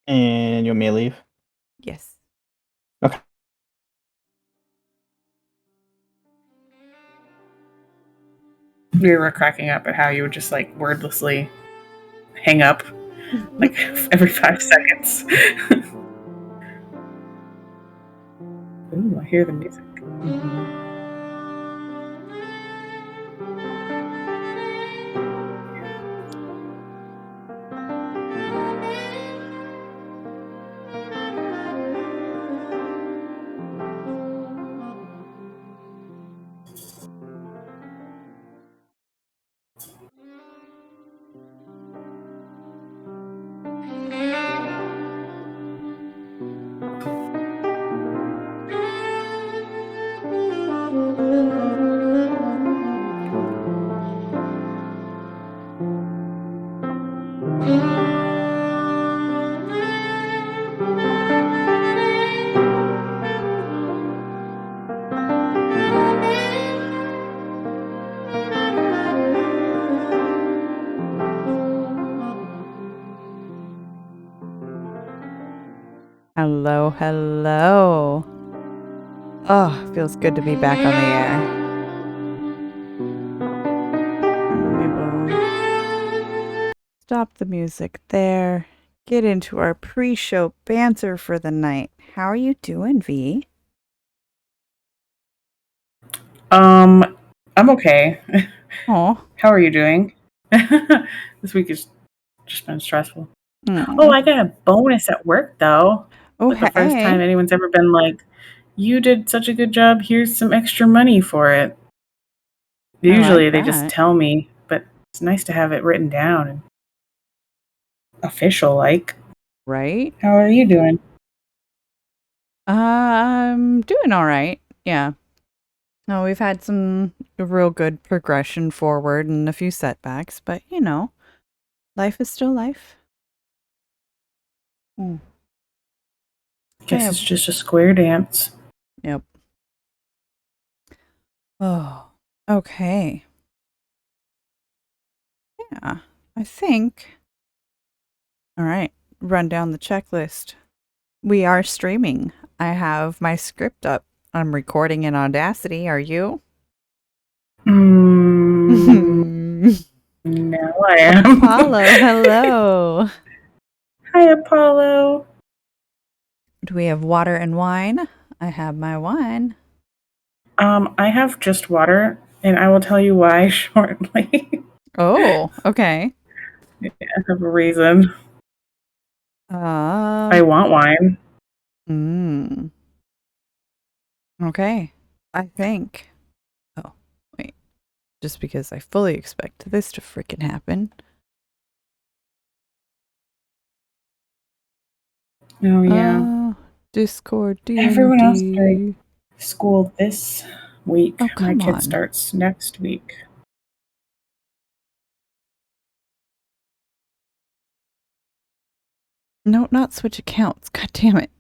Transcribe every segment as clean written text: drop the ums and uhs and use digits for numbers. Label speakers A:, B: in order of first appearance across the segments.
A: And you want me to leave?
B: Yes.
A: Okay.
C: We were cracking up at how you would just like wordlessly hang up like every 5 seconds. Ooh, I hear the music.
B: Hello, hello. Oh, feels good to be back on the air. We will stop the music there. Get into our pre-show banter for the night. How are you doing, V?
C: I'm okay.
B: Oh.
C: How are you doing? This week has just been stressful.
B: Mm.
C: Oh, I got a bonus at work though.
B: Oh,
C: Like the first time
B: hey.
C: anyone's ever been like, you did such a good job, here's some extra money for it. Usually they just tell me, but it's nice to have it written down and official like.
B: Right?
C: How are you doing?
B: I'm doing all right. Yeah. No, we've had some real good progression forward and a few setbacks, but you know, life is still life.
C: Guess it's just a square dance.
B: Yep. Oh, okay. Yeah, I think. All right, run down the checklist. We are streaming. I have my script up. I'm recording in Audacity. Are you?
C: Now I am.
B: Apollo, hello.
C: Hi, Apollo.
B: Do we have water and wine? I have my wine.
C: I have just water, and I will tell you why shortly.
B: Oh, okay.
C: Yeah, I have a reason. I want wine.
B: Okay. I think. Oh, wait. Just because I fully expect this to freaking happen.
C: Oh, yeah.
B: Discord, D&D.
C: Everyone else started school this week.
B: Oh,
C: My
B: come
C: kid
B: on.
C: starts next week.
B: No, not switch accounts. God damn it.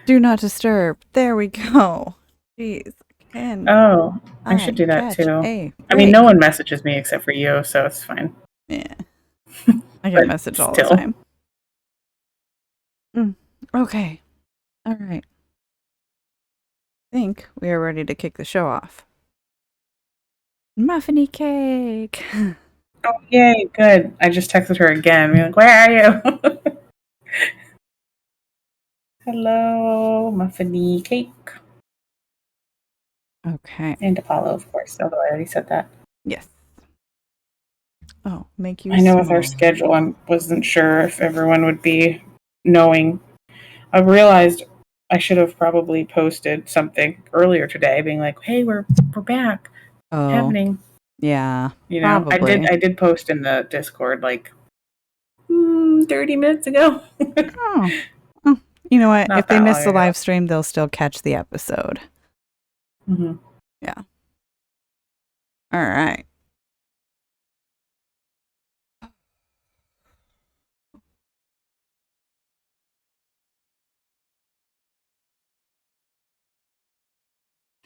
B: Do not disturb. There we go. Jeez.
C: Oh, I should do that too. I mean, no one messages me except for you, so it's fine.
B: Yeah. I get message all the time. Okay. All right. I think we are ready to kick the show off. Muffiny cake.
C: Oh, yay, good. I just texted her again. Being like, where are you? Hello, Muffiny cake.
B: Okay.
C: And Apollo, of course, although I already said that.
B: Yes. Oh, make you
C: I know with our schedule, I wasn't sure if everyone would be knowing. I realized I should have probably posted something earlier today being like, hey, we're back.
B: Oh,
C: happening.
B: Yeah.
C: You know,
B: probably.
C: I did post in the Discord like 30 minutes ago.
B: Oh. You know what?
C: Not
B: if they
C: that
B: miss
C: long
B: the
C: ago.
B: live stream, they'll still catch the episode.
C: Mm-hmm.
B: Yeah. All right.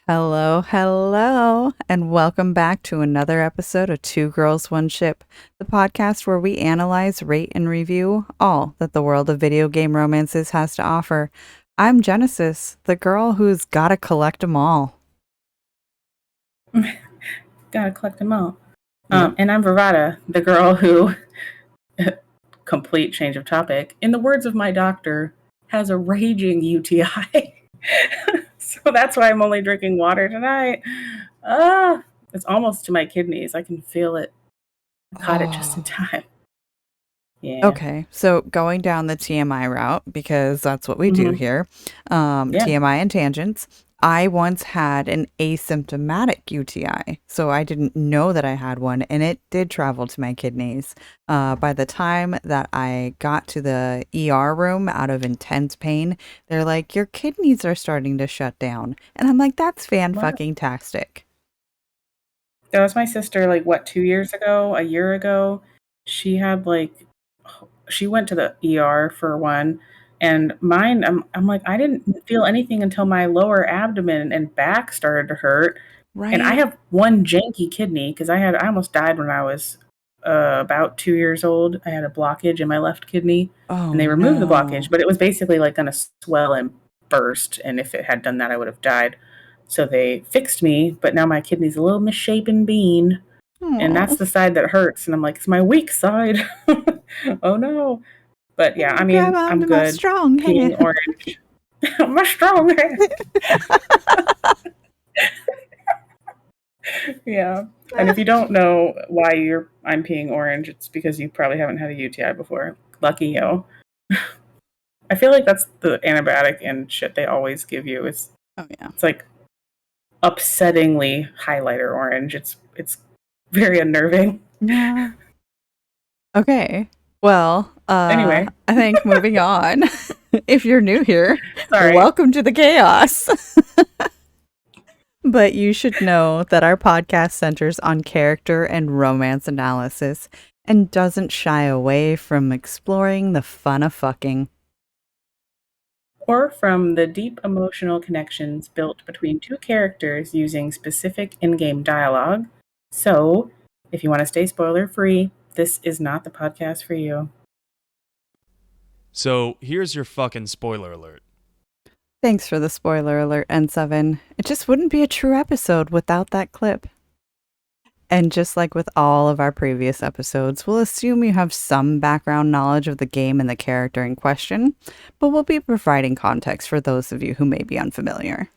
B: Hello, hello, and welcome back to another episode of Two Girls, One Ship, the podcast where we analyze, rate, and review all that the world of video game romances has to offer. I'm Genesis, the girl who's gotta collect them all.
C: Gotta collect them all.
B: Yep.
C: And I'm Vervada, the girl who, complete change of topic, in the words of my doctor, has a raging UTI. So that's why I'm only drinking water tonight. It's almost to my kidneys. I can feel it. I caught it just in time. Yeah.
B: Okay, so going down the TMI route, because that's what we do here, TMI and tangents. I once had an asymptomatic UTI, so I didn't know that I had one, and it did travel to my kidneys. By the time that I got to the ER room out of intense pain, they're like, your kidneys are starting to shut down. And I'm like, that's fan-fucking-tastic.
C: That was my sister, like, what, 2 years ago? A year ago? She had, like, she went to the ER for one, and mine, I'm like, I didn't feel anything until my lower abdomen and back started to hurt.
B: Right?
C: And I have one janky kidney because I almost died when I was about 2 years old. I had a blockage in my left kidney, and they removed the blockage, but it was basically like going to swell and burst. And if it had done that, I would have died. So they fixed me, but now my kidney's a little misshapen bean, and that's the side that hurts. And I'm like, it's my weak side. Oh no. But yeah, I mean, I'm good.
B: Strong
C: Peeing orange. My strong hand. Yeah. And if you don't know why I'm peeing orange, it's because you probably haven't had a UTI before. Lucky you. I feel like that's the antibiotic and shit they always give you. It's like upsettingly highlighter orange. It's very unnerving.
B: Yeah. Okay. Well,
C: anyway,
B: I think moving on. If you're new here,
C: sorry.
B: Welcome to the chaos. But you should know that our podcast centers on character and romance analysis and doesn't shy away from exploring the fun of fucking.
C: Or from the deep emotional connections built between two characters using specific in-game dialogue. So, if you want to stay spoiler-free, this is not the podcast for you.
D: So, here's your fucking spoiler alert.
B: Thanks for the spoiler alert, N7. It just wouldn't be a true episode without that clip. And just like with all of our previous episodes, we'll assume you have some background knowledge of the game and the character in question, but we'll be providing context for those of you who may be unfamiliar.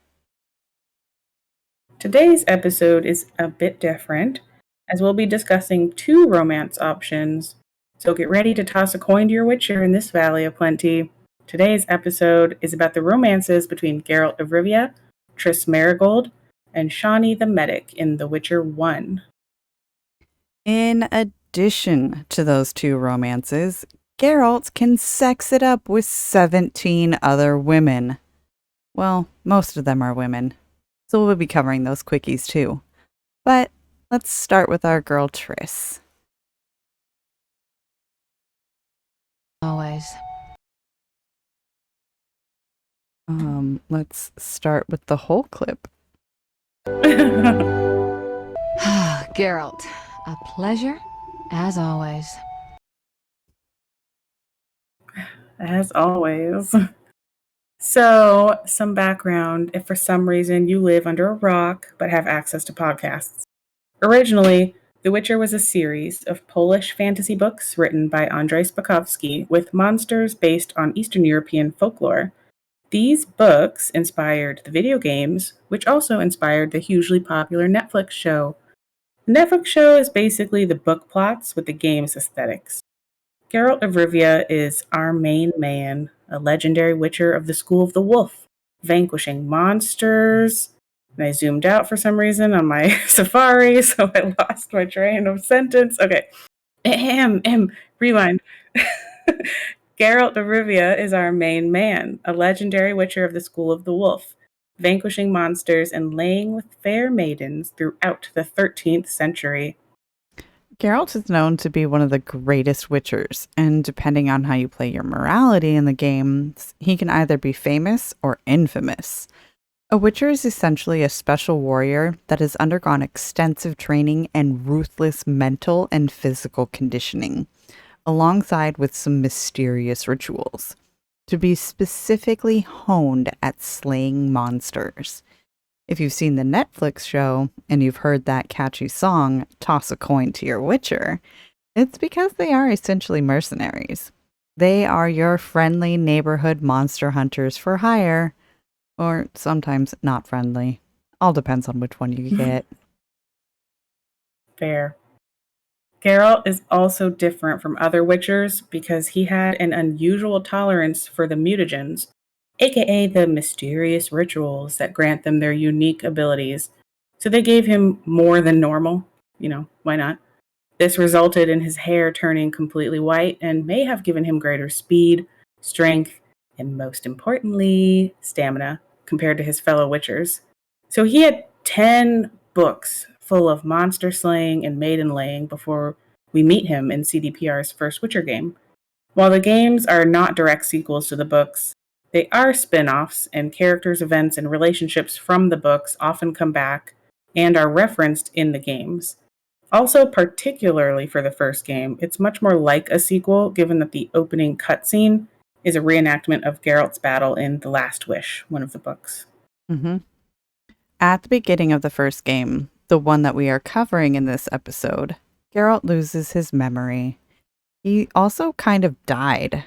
C: Today's episode is a bit different, as we'll be discussing two romance options, so get ready to toss a coin to your Witcher in this Valley of Plenty. Today's episode is about the romances between Geralt of Rivia, Triss Marigold, and Shani the Medic in The Witcher 1.
B: In addition to those two romances, Geralt can sex it up with 17 other women. Well, most of them are women, so we'll be covering those quickies too. But let's start with our girl Triss.
E: Always.
B: Let's start with the whole clip.
E: Geralt, a pleasure, as always.
C: As always. So, some background if for some reason you live under a rock but have access to podcasts. Originally, The Witcher was a series of Polish fantasy books written by Andrzej Spakowski with monsters based on Eastern European folklore. These books inspired the video games, which also inspired the hugely popular Netflix show. The Netflix show is basically the book plots with the game's aesthetics. Geralt of Rivia is our main man, a legendary witcher of the School of the Wolf, vanquishing monsters. And I zoomed out for some reason on my Safari, so I lost my train of sentence. Okay. Rewind. Geralt of Rivia is our main man, a legendary witcher of the School of the Wolf, vanquishing monsters and laying with fair maidens throughout the 13th century.
B: Geralt is known to be one of the greatest witchers, and depending on how you play your morality in the game, he can either be famous or infamous. A Witcher is essentially a special warrior that has undergone extensive training and ruthless mental and physical conditioning, alongside with some mysterious rituals, to be specifically honed at slaying monsters. If you've seen the Netflix show and you've heard that catchy song, Toss a Coin to Your Witcher, it's because they are essentially mercenaries. They are your friendly neighborhood monster hunters for hire, or sometimes not friendly. All depends on which one you get.
C: Fair. Geralt is also different from other Witchers because he had an unusual tolerance for the mutagens, aka the mysterious rituals that grant them their unique abilities. So they gave him more than normal. Why not? This resulted in his hair turning completely white and may have given him greater speed, strength, and most importantly, stamina compared to his fellow Witchers. So he had 10 books full of monster slaying and maiden laying before we meet him in CDPR's first Witcher game. While the games are not direct sequels to the books, they are spin offs, and characters, events, and relationships from the books often come back and are referenced in the games. Also, particularly for the first game, it's much more like a sequel, given that the opening cutscene is a reenactment of Geralt's battle in The Last Wish, one of the books.
B: Mm-hmm. At the beginning of the first game, the one that we are covering in this episode, Geralt loses his memory. He also kind of died,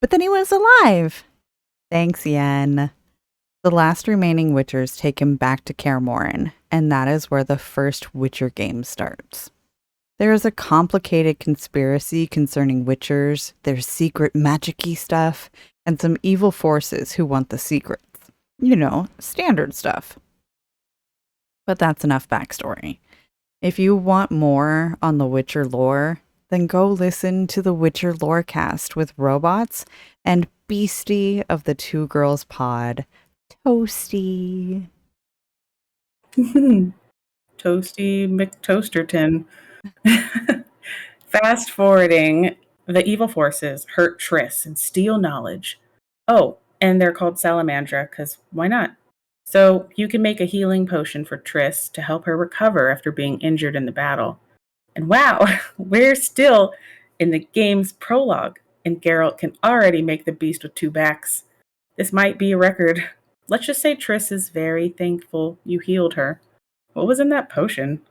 B: but then he was alive. Thanks, Yen. The last remaining Witchers take him back to Kaer Morhen, and that is where the first Witcher game starts. There is a complicated conspiracy concerning Witchers, their secret magic-y stuff, and some evil forces who want the secrets. Standard stuff. But that's enough backstory. If you want more on the Witcher lore, then go listen to the Witcher Lorecast with Robots and Beastie of the Two Girls Pod, Toasty.
C: Toasty McToasterton. Fast forwarding, the evil forces hurt Triss and steal knowledge. Oh, and they're called Salamandra, because why not? So you can make a healing potion for Triss to help her recover after being injured in the battle. And wow, we're still in the game's prologue, and Geralt can already make the beast with two backs. This might be a record. Let's just say Triss is very thankful you healed her. What was in that potion?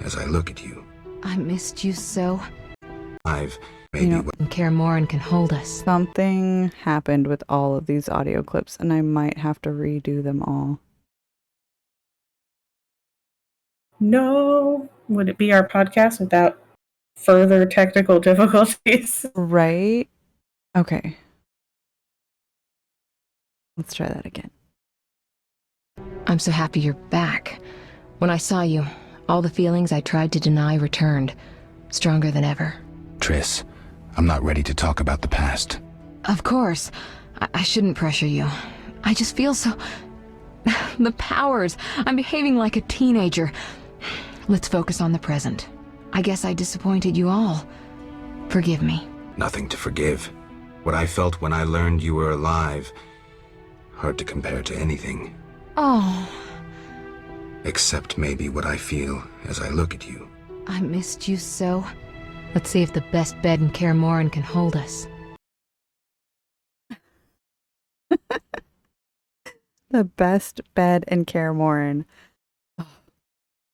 F: As I look at you,
E: I missed you so.
F: I've maybe
E: And Kaer Morhen can hold us.
B: Something happened with all of these audio clips, and I might have to redo them all.
C: No. Would it be our podcast without further technical difficulties?
B: Right? Okay. Let's try that again.
E: I'm so happy you're back. When I saw you, all the feelings I tried to deny returned, stronger than ever.
F: Triss, I'm not ready to talk about the past.
E: Of course. I shouldn't pressure you. I just feel so... the powers. I'm behaving like a teenager. Let's focus on the present. I guess I disappointed you all. Forgive me.
F: Nothing to forgive. What I felt when I learned you were alive, hard to compare to anything.
E: Oh,
F: Except maybe what I feel as I look at you.
E: I missed you so. Let's see if the best bed in Kaer Morhen can hold us.
B: The best bed in Kaer Morhen. Oh.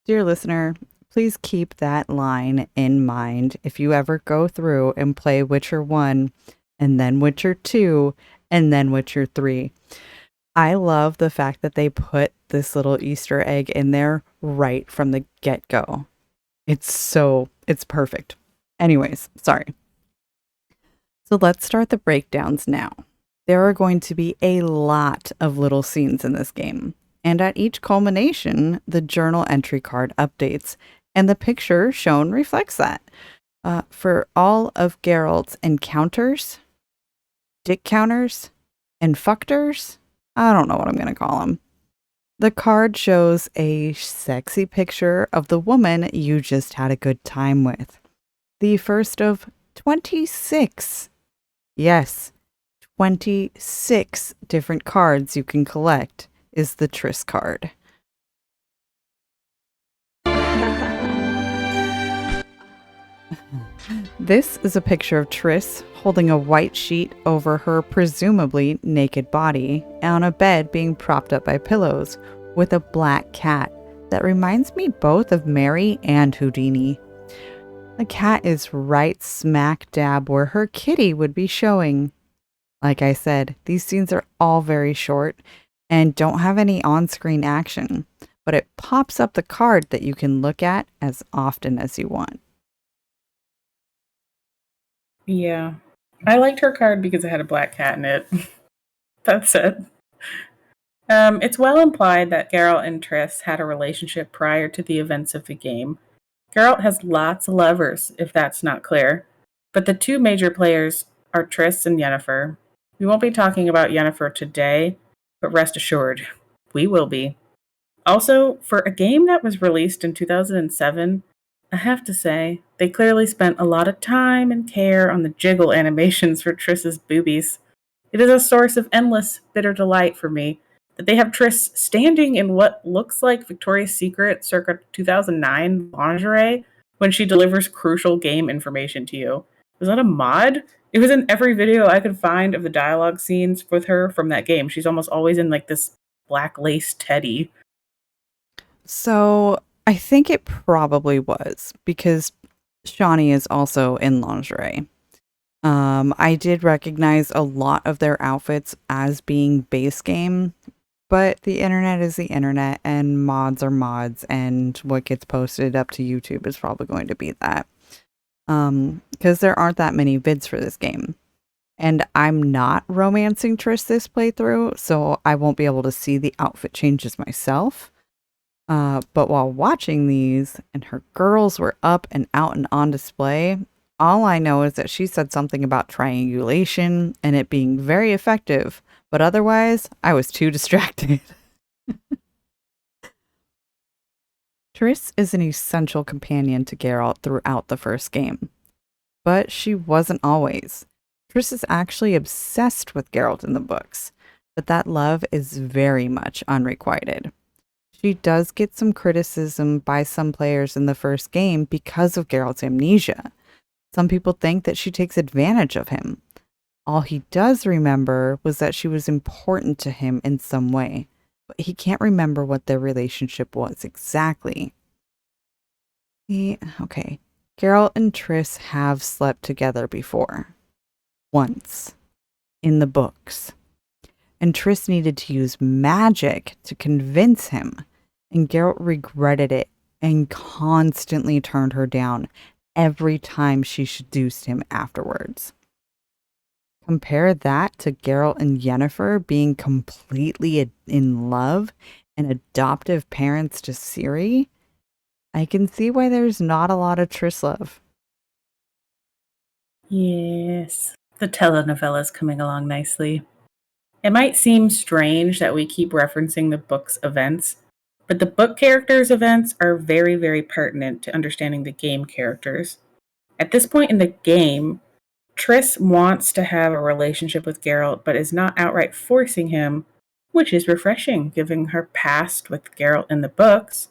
B: Dear listener, please keep that line in mind if you ever go through and play Witcher 1, and then Witcher 2, and then Witcher 3. I love the fact that they put this little Easter egg in there right from the get-go. It's perfect. Anyways, sorry. So let's start the breakdowns now. There are going to be a lot of little scenes in this game, and at each culmination, the journal entry card updates, and the picture shown reflects that. For all of Geralt's encounters, dick counters, and fuckters, I don't know what I'm going to call them. The card shows a sexy picture of the woman you just had a good time with. The first of 26. Yes, 26 different cards you can collect is the Triss card. This is a picture of Triss holding a white sheet over her presumably naked body on a bed being propped up by pillows with a black cat that reminds me both of Mary and Houdini. The cat is right smack dab where her kitty would be showing. Like I said, these scenes are all very short and don't have any on-screen action, but it pops up the card that you can look at as often as you want.
C: Yeah. I liked her card because it had a black cat in it. That's it. It's well implied that Geralt and Triss had a relationship prior to the events of the game. Geralt has lots of lovers, if that's not clear. But the two major players are Triss and Yennefer. We won't be talking about Yennefer today, but rest assured, we will be. Also, for a game that was released in 2007, I have to say, they clearly spent a lot of time and care on the jiggle animations for Triss's boobies. It is a source of endless, bitter delight for me that they have Triss standing in what looks like Victoria's Secret circa 2009 lingerie when she delivers crucial game information to you. Was that a mod? It was in every video I could find of the dialogue scenes with her from that game. She's almost always in like this black lace teddy.
B: So I think it probably was because Shani is also in lingerie. I did recognize a lot of their outfits as being base game, but the internet is the internet and mods are mods, and what gets posted up to YouTube is probably going to be that. Because there aren't that many vids for this game. And I'm not romancing Triss this playthrough, so I won't be able to see the outfit changes myself. But while watching these, and her girls were up and out and on display, all I know is that she said something about triangulation and it being very effective, but otherwise, I was too distracted. Triss is an essential companion to Geralt throughout the first game, but she wasn't always. Triss is actually obsessed with Geralt in the books, but that love is very much unrequited. She does get some criticism by some players in the first game because of Geralt's amnesia. Some people think that she takes advantage of him. All he does remember was that she was important to him in some way, but he can't remember what their relationship was exactly. Okay, Geralt and Triss have slept together before. Once. In the books. And Triss needed to use magic to convince him, and Geralt regretted it and constantly turned her down every time she seduced him afterwards. Compare that to Geralt and Yennefer being completely in love and adoptive parents to Ciri. I can see why there's not a lot of Triss love.
C: Yes, the telenovela is coming along nicely. It might seem strange that we keep referencing the book's events, but the book characters' events are very, very pertinent to understanding the game characters. At this point in the game, Triss wants to have a relationship with Geralt, but is not outright forcing him, which is refreshing, given her past with Geralt in the books.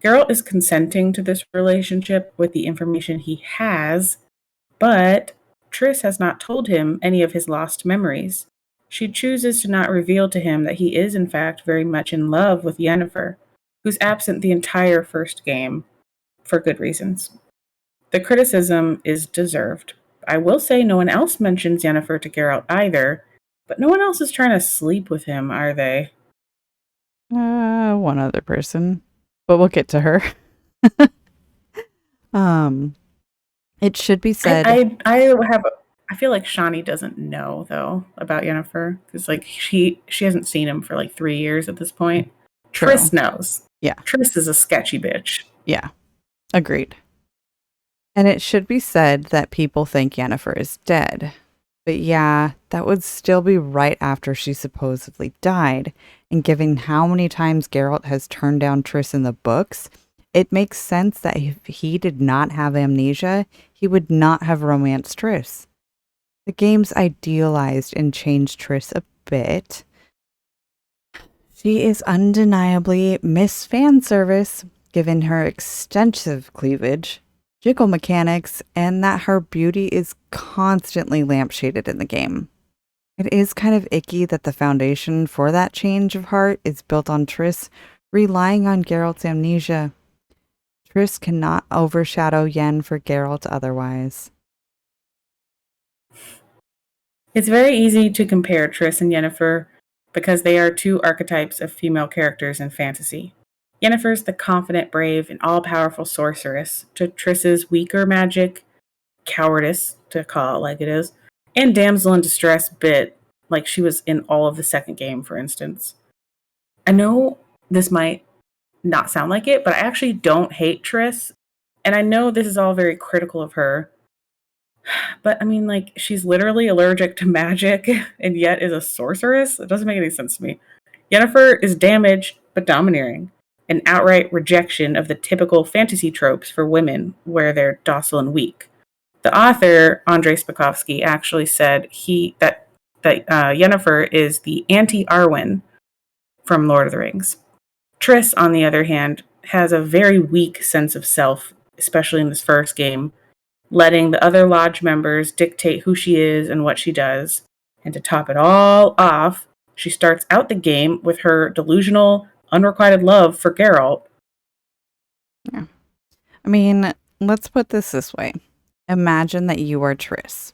C: Geralt is consenting to this relationship with the information he has, but Triss has not told him any of his lost memories. She chooses to not reveal to him that he is in fact very much in love with Yennefer, who's absent the entire first game, for good reasons. The criticism is deserved. I will say no one else mentions Yennefer to Geralt either, but no one else is trying to sleep with him, are they?
B: One other person, but we'll get to her. It should be said.
C: I feel like Shani doesn't know though about Yennefer because like she hasn't seen him for like 3 years at this point.
B: True.
C: Triss knows.
B: Yeah.
C: Triss is a sketchy bitch.
B: Yeah. Agreed. And it should be said that people think Yennefer is dead. But yeah, that would still be right after she supposedly died. And given how many times Geralt has turned down Triss in the books, it makes sense that if he did not have amnesia, he would not have romanced Triss. The game's idealized and changed Triss a bit. She is undeniably Miss Fan Service, given her extensive cleavage, jiggle mechanics, and that her beauty is constantly lampshaded in the game. It is kind of icky that the foundation for that change of heart is built on Triss relying on Geralt's amnesia. Triss cannot overshadow Yen for Geralt otherwise.
C: It's very easy to compare Triss and Yennefer because they are two archetypes of female characters in fantasy. Yennefer's the confident, brave, and all-powerful sorceress to Triss's weaker magic, cowardice, to call it like it is, and damsel in distress bit, like she was in all of the second game, for instance. I know this might not sound like it, but I actually don't hate Triss, and I know this is all very critical of her, but I mean, like, she's literally allergic to magic and yet is a sorceress? It doesn't make any sense to me. Yennefer is damaged but domineering, an outright rejection of the typical fantasy tropes for women where they're docile and weak. The author, Andrzej Spakowski, actually said that Yennefer is the anti-Arwen from Lord of the Rings. Triss, on the other hand, has a very weak sense of self, especially in this first game, letting the other lodge members dictate who she is and what she does. And to top it all off, she starts out the game with her delusional, unrequited love for Geralt.
B: Yeah. I mean, let's put this way. Imagine that you are Triss.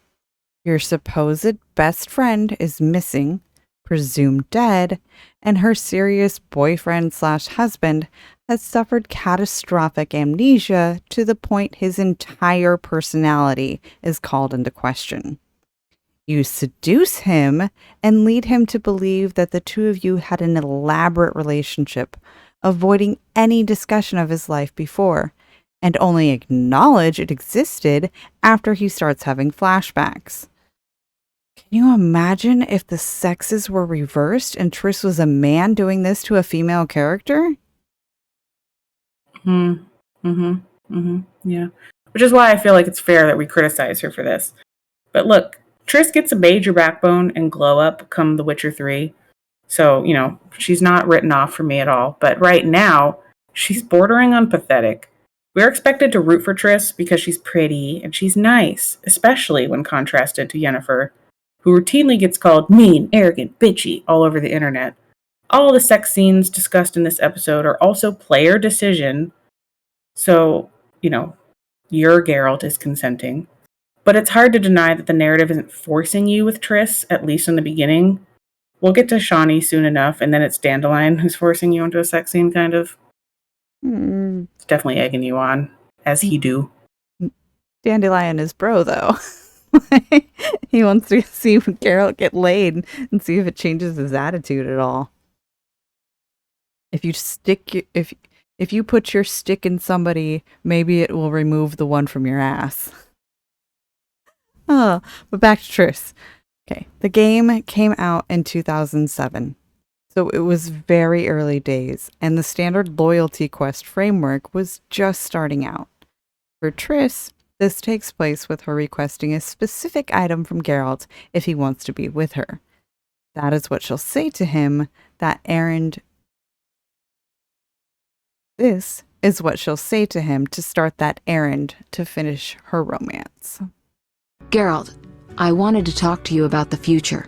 B: Your supposed best friend is missing, presumed dead, and her serious boyfriend/husband has suffered catastrophic amnesia to the point his entire personality is called into question. You seduce him and lead him to believe that the two of you had an elaborate relationship, avoiding any discussion of his life before, and only acknowledge it existed after he starts having flashbacks. Can you imagine if the sexes were reversed and Triss was a man doing this to a female character?
C: Yeah. Which is why I feel like it's fair that we criticize her for this. But look, Triss gets a major backbone and glow up come The Witcher 3. So, she's not written off for me at all. But right now, she's bordering on pathetic. We're expected to root for Triss because she's pretty and she's nice, especially when contrasted to Yennefer, who routinely gets called mean, arrogant, bitchy all over the internet. All the sex scenes discussed in this episode are also player decision, so, your Geralt is consenting. But it's hard to deny that the narrative isn't forcing you with Triss, at least in the beginning. We'll get to Shani soon enough, and then it's Dandelion who's forcing you into a sex scene, kind of. It's definitely egging you on, as he do.
B: Dandelion is bro, though. He wants to see Geralt get laid and see if it changes his attitude at all. If you put your stick in somebody, maybe it will remove the one from your ass. Oh, but back to Triss. Okay, the game came out in 2007, so it was very early days, and the standard loyalty quest framework was just starting out. For Triss, this takes place with her requesting a specific item from Geralt if he wants to be with her. That is what she'll say to him, that errand. This is what she'll say to him to start that errand to finish her romance.
E: Geralt, I wanted to talk to you about the future.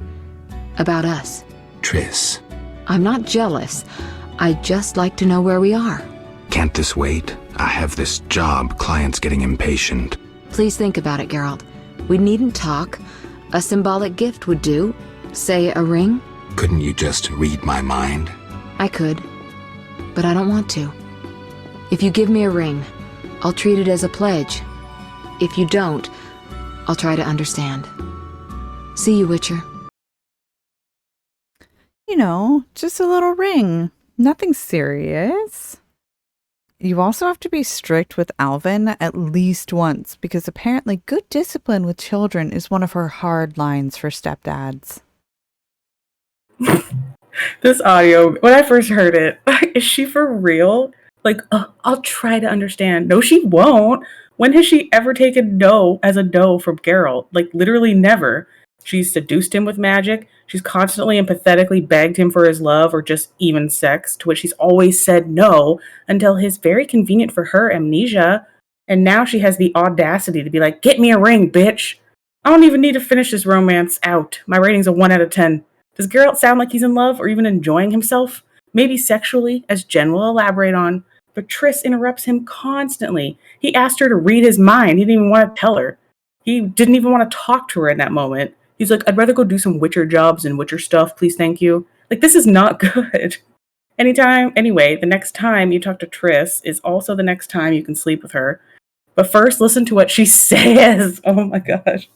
E: About us.
F: Triss,
E: I'm not jealous. I'd just like to know where we are.
F: can't this wait? I have this job. Client's getting impatient.
E: Please think about it, Geralt. We needn't talk. A symbolic gift would do. Say a ring?
F: Couldn't you just read my mind?
E: I could. But I don't want to. If you give me a ring, I'll treat it as a pledge. If you don't, I'll try to understand. See you, Witcher.
B: Just a little ring. Nothing serious. You also have to be strict with Alvin at least once, because apparently good discipline with children is one of her hard lines for stepdads.
C: This audio, when I first heard it, is she for real? Like, I'll try to understand. No, she won't. When has she ever taken no as a no from Geralt? Like, literally never. She's seduced him with magic. She's constantly and pathetically begged him for his love or just even sex, to which he's always said no until his very convenient for her amnesia. And now she has the audacity to be like, get me a ring, bitch. I don't even need to finish this romance out. My rating's a 1 out of 10. Does Geralt sound like he's in love or even enjoying himself? Maybe sexually, as Jen will elaborate on. But Triss interrupts him constantly. He asked her to read his mind. He didn't even want to tell her. He didn't even want to talk to her in that moment. He's like, I'd rather go do some Witcher jobs and Witcher stuff, please, thank you. Like, this is not good. Anyway, the next time you talk to Triss is also the next time you can sleep with her. But first, listen to what she says. Oh my gosh.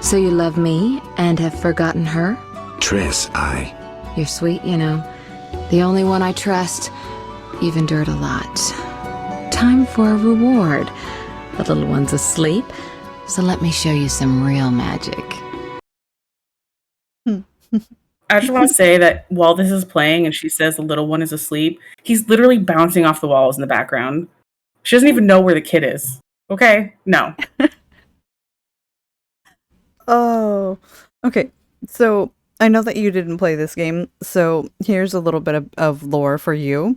E: So you love me and have forgotten her?
F: Triss,
E: You're sweet, you know. The only one I trust. You've endured a lot. Time for a reward. The little one's asleep, so let me show you some real magic.
C: I just want to say that while this is playing and she says the little one is asleep, he's literally bouncing off the walls in the background. She doesn't even know where the kid is. Okay? No.
B: Oh, okay. So I know that you didn't play this game, so here's a little bit of lore for you.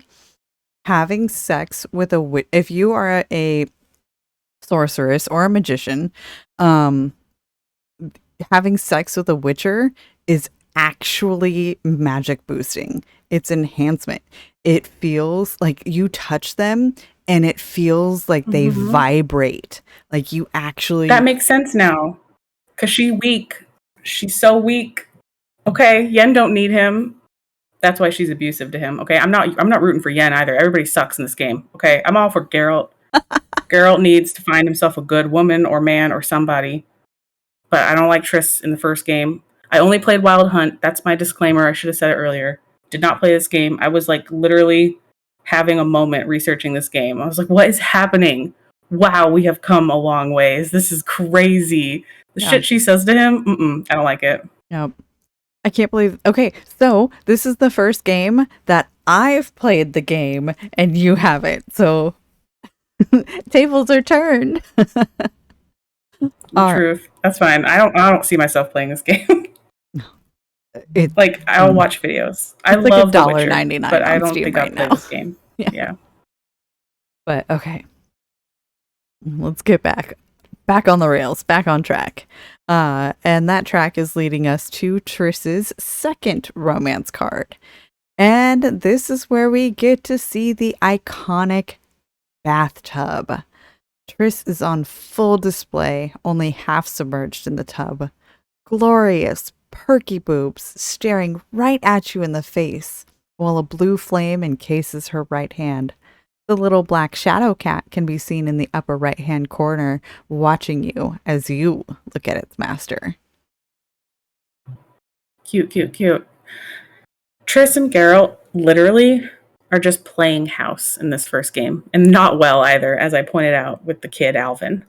B: Having sex with a if you are a sorceress or a magician, having sex with a witcher is actually magic boosting. It's enhancement. It feels like you touch them and it feels like they vibrate. Like you actually...
C: That makes sense now. Because she's weak. She's so weak. Okay, Yen don't need him. That's why she's abusive to him. Okay, I'm not rooting for Yen either. Everybody sucks in this game. Okay, I'm all for Geralt. Geralt needs to find himself a good woman or man or somebody. But I don't like Triss in the first game. I only played Wild Hunt. That's my disclaimer. I should have said it earlier. Did not play this game. I was like literally having a moment researching this game. I was like, what is happening? Wow, we have come a long ways. This is crazy. The shit she says to him, I don't like it.
B: Yep. I can't believe... Okay, so this is the first game that I've played the game and you haven't. So tables are turned.
C: Truth. That's fine. I don't see myself playing this game.
B: It's
C: like I'll watch videos. I
B: like
C: love
B: $1.99,
C: but I don't
B: Steam
C: think
B: right
C: I'll play
B: now.
C: this game. Yeah.
B: But okay. Let's get back on the rails, back on track. And that track is leading us to Triss's second romance card. And this is where we get to see the iconic bathtub. Triss is on full display, only half submerged in the tub. Glorious, perky boobs staring right at you in the face, while a blue flame encases her right hand. The little black shadow cat can be seen in the upper right-hand corner, watching you as you look at its master.
C: Cute. Triss and Geralt literally are just playing house in this first game. And not well either, as I pointed out with the kid Alvin.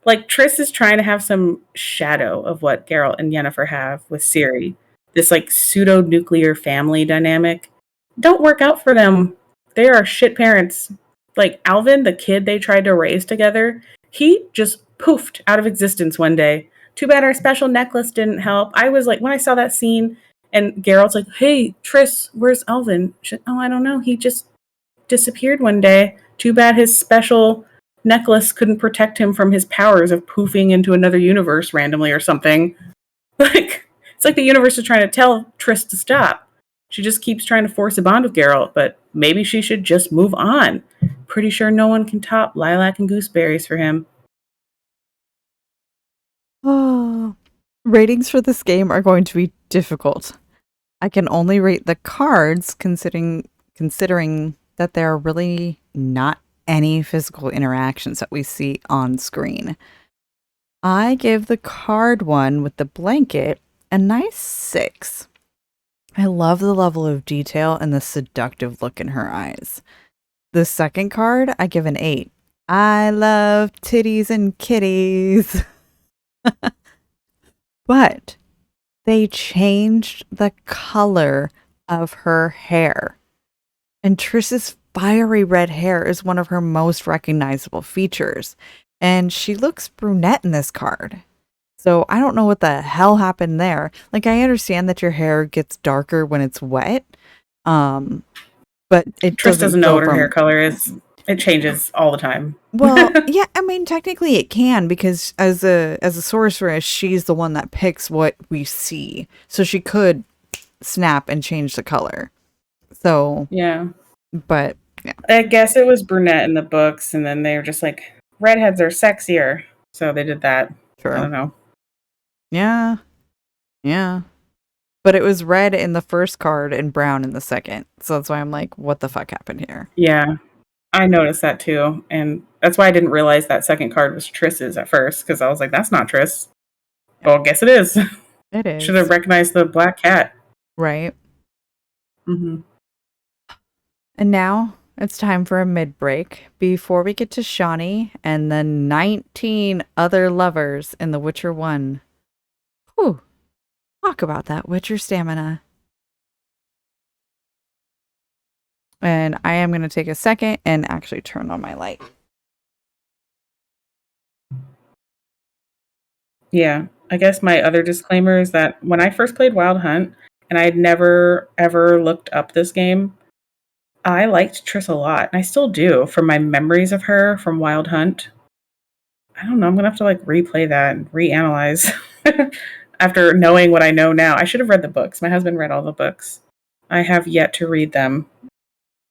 C: Like, Triss is trying to have some shadow of what Geralt and Yennefer have with Ciri. This, like, pseudo-nuclear family dynamic. Don't work out for them. They are shit parents. Like, Alvin, the kid they tried to raise together, he just poofed out of existence one day. Too bad our special necklace didn't help. I was like, when I saw that scene, and Geralt's like, hey, Triss, where's Alvin? She's, oh, I don't know. He just disappeared one day. Too bad his special necklace couldn't protect him from his powers of poofing into another universe randomly or something. Like, it's like the universe is trying to tell Triss to stop. She just keeps trying to force a bond with Geralt, but maybe she should just move on. Pretty sure no one can top lilac and gooseberries for him.
B: Oh, ratings for this game are going to be difficult. I can only rate the cards considering that there are really not any physical interactions that we see on screen. I give the card one with the blanket a nice 6. I love the level of detail and the seductive look in her eyes. The second card, I give an 8. I love titties and kitties. But they changed the color of her hair. And Triss's fiery red hair is one of her most recognizable features. And she looks brunette in this card. So I don't know what the hell happened there. Like, I understand that your hair gets darker when it's wet. But it
C: Triss doesn't know
B: go
C: what her
B: from-
C: hair color is. It changes all the time.
B: Well, yeah, I mean, technically it can, because as a sorceress, she's the one that picks what we see. So she could snap and change the color. So,
C: Yeah.
B: but yeah.
C: I guess it was brunette in the books, and then they were just like, redheads are sexier. So they did that.
B: True.
C: I don't know.
B: Yeah. Yeah. But it was red in the first card and brown in the second. So that's why I'm like, what the fuck happened here?
C: Yeah. I noticed that too. And that's why I didn't realize that second card was Triss's at first, because I was like, that's not Triss. Well, I guess it is.
B: It is.
C: Should have recognized the black cat.
B: Right.
C: Mm-hmm.
B: And now it's time for a mid-break before we get to Shani and the 19 other lovers in The Witcher 1. Whew. Talk about that Witcher stamina. And I am going to take a second and actually turn on my light.
C: Yeah. I guess my other disclaimer is that when I first played Wild Hunt, and I had never, ever looked up this game, I liked Triss a lot. And I still do, from my memories of her from Wild Hunt. I don't know. I'm going to have to like replay that and reanalyze after knowing what I know now. I should have read the books. My husband read all the books. I have yet to read them.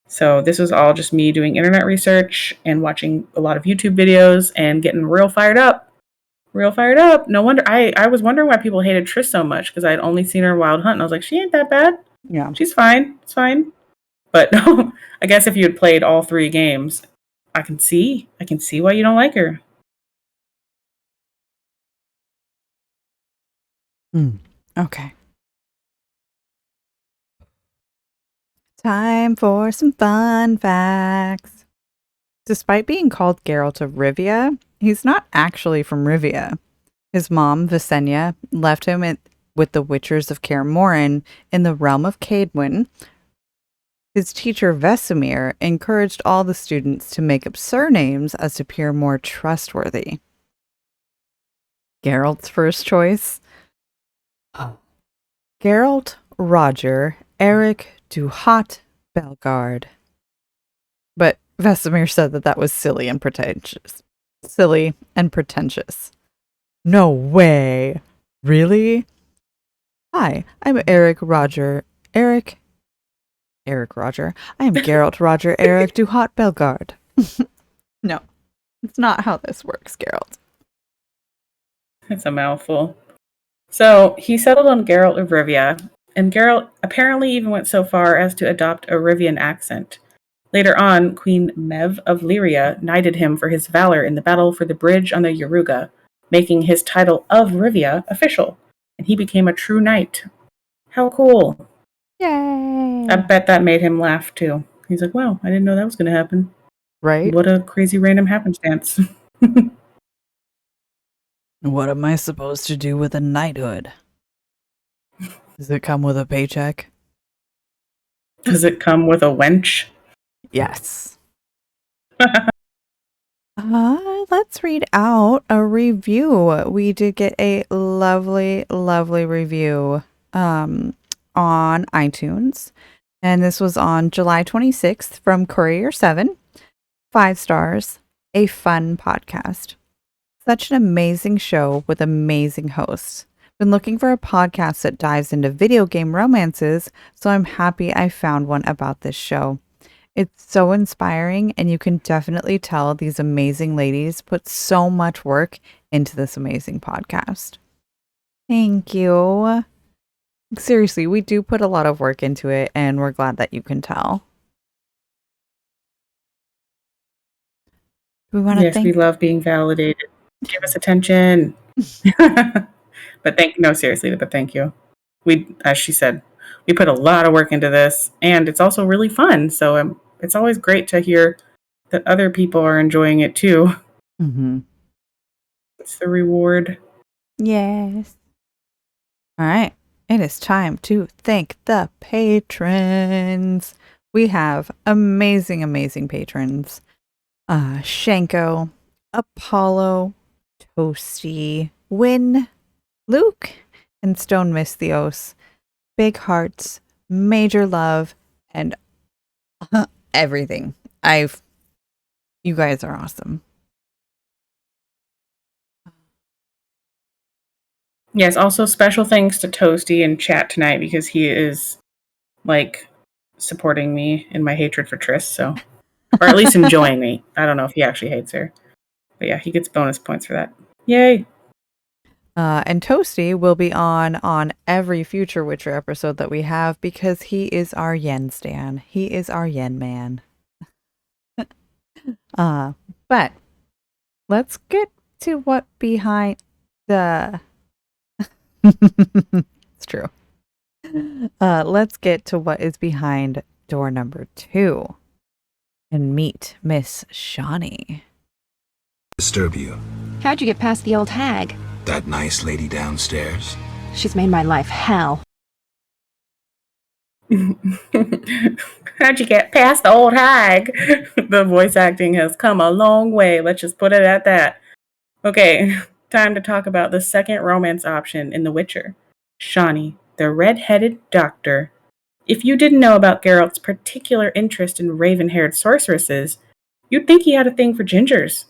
C: So this was all just me doing internet research and watching a lot of YouTube videos and getting real fired up. Real fired up. No wonder. I was wondering why people hated Triss so much, because I'd only seen her in Wild Hunt. And I was like, she ain't that bad.
B: Yeah.
C: She's fine. It's fine. But I guess if you had played all 3 games, I can see why you don't like her.
B: Okay. Time for some fun facts. Despite being called Geralt of Rivia, he's not actually from Rivia. His mom, Visenya, left him with the Witchers of Kaer Morhen in the realm of Cadwyn. His teacher, Vesemir, encouraged all the students to make up surnames as to appear more trustworthy. Geralt's first choice? Geralt Roger Eric Duhat Belgard. But Vesemir said that was silly and pretentious. No way. Really? Hi, I'm Eric Roger. I am Geralt Roger Eric Duhat Belgard. No, it's not how this works, Geralt.
C: It's a mouthful. So he settled on Geralt of Rivia, and Geralt apparently even went so far as to adopt a Rivian accent. Later on, Queen Mev of Lyria knighted him for his valor in the battle for the bridge on the Yaruga, making his title of Rivia official, and he became a true knight. How cool.
B: Yay!
C: I bet that made him laugh too. He's like, wow, I didn't know that was going to happen.
B: Right?
C: What a crazy random happenstance.
B: What am I supposed to do with a knighthood? Does it come with a paycheck?
C: Does it come with a wench?
B: Yes. Let's read out a review. We did get a lovely, lovely review on iTunes. And this was on July 26th from Courier7. 5 stars. A fun podcast. Such an amazing show with amazing hosts. Been looking for a podcast that dives into video game romances, so I'm happy I found one about this show. It's so inspiring, and you can definitely tell these amazing ladies put so much work into this amazing podcast. Thank you. Seriously, we do put a lot of work into it, and we're glad that you can tell. We want to
C: Yes, we love being validated. Give us attention. But seriously, but thank you. We, as she said, we put a lot of work into this, and it's also really fun. So it's always great to hear that other people are enjoying it too.
B: Mm-hmm.
C: It's the reward.
B: Yes. All right. It is time to thank the patrons. We have amazing, amazing patrons. Shanko, Apollo, Toasty, Win, Luke, and Stone Mystios. Big hearts, major love, and everything. You guys are awesome.
C: Yes, also special thanks to Toasty in chat tonight because he is like supporting me in my hatred for Triss, so or at least enjoying me. I don't know if he actually hates her. But yeah, he gets bonus points for that. Yay.
B: And Toasty will be on every future Witcher episode that we have because he is our Yen stan. He is our Yen man. But let's get to what behind the it's true. Let's get to what is behind door number 2 and meet Miss Shani.
F: Disturb you.
G: How'd you get past the old hag?
F: That nice lady downstairs?
G: She's made my life hell.
C: How'd you get past the old hag? The voice acting has come a long way. Let's just put it at that. Okay, time to talk about the second romance option in The Witcher. Shani, the red-headed doctor. If you didn't know about Geralt's particular interest in raven-haired sorceresses, you'd think he had a thing for gingers.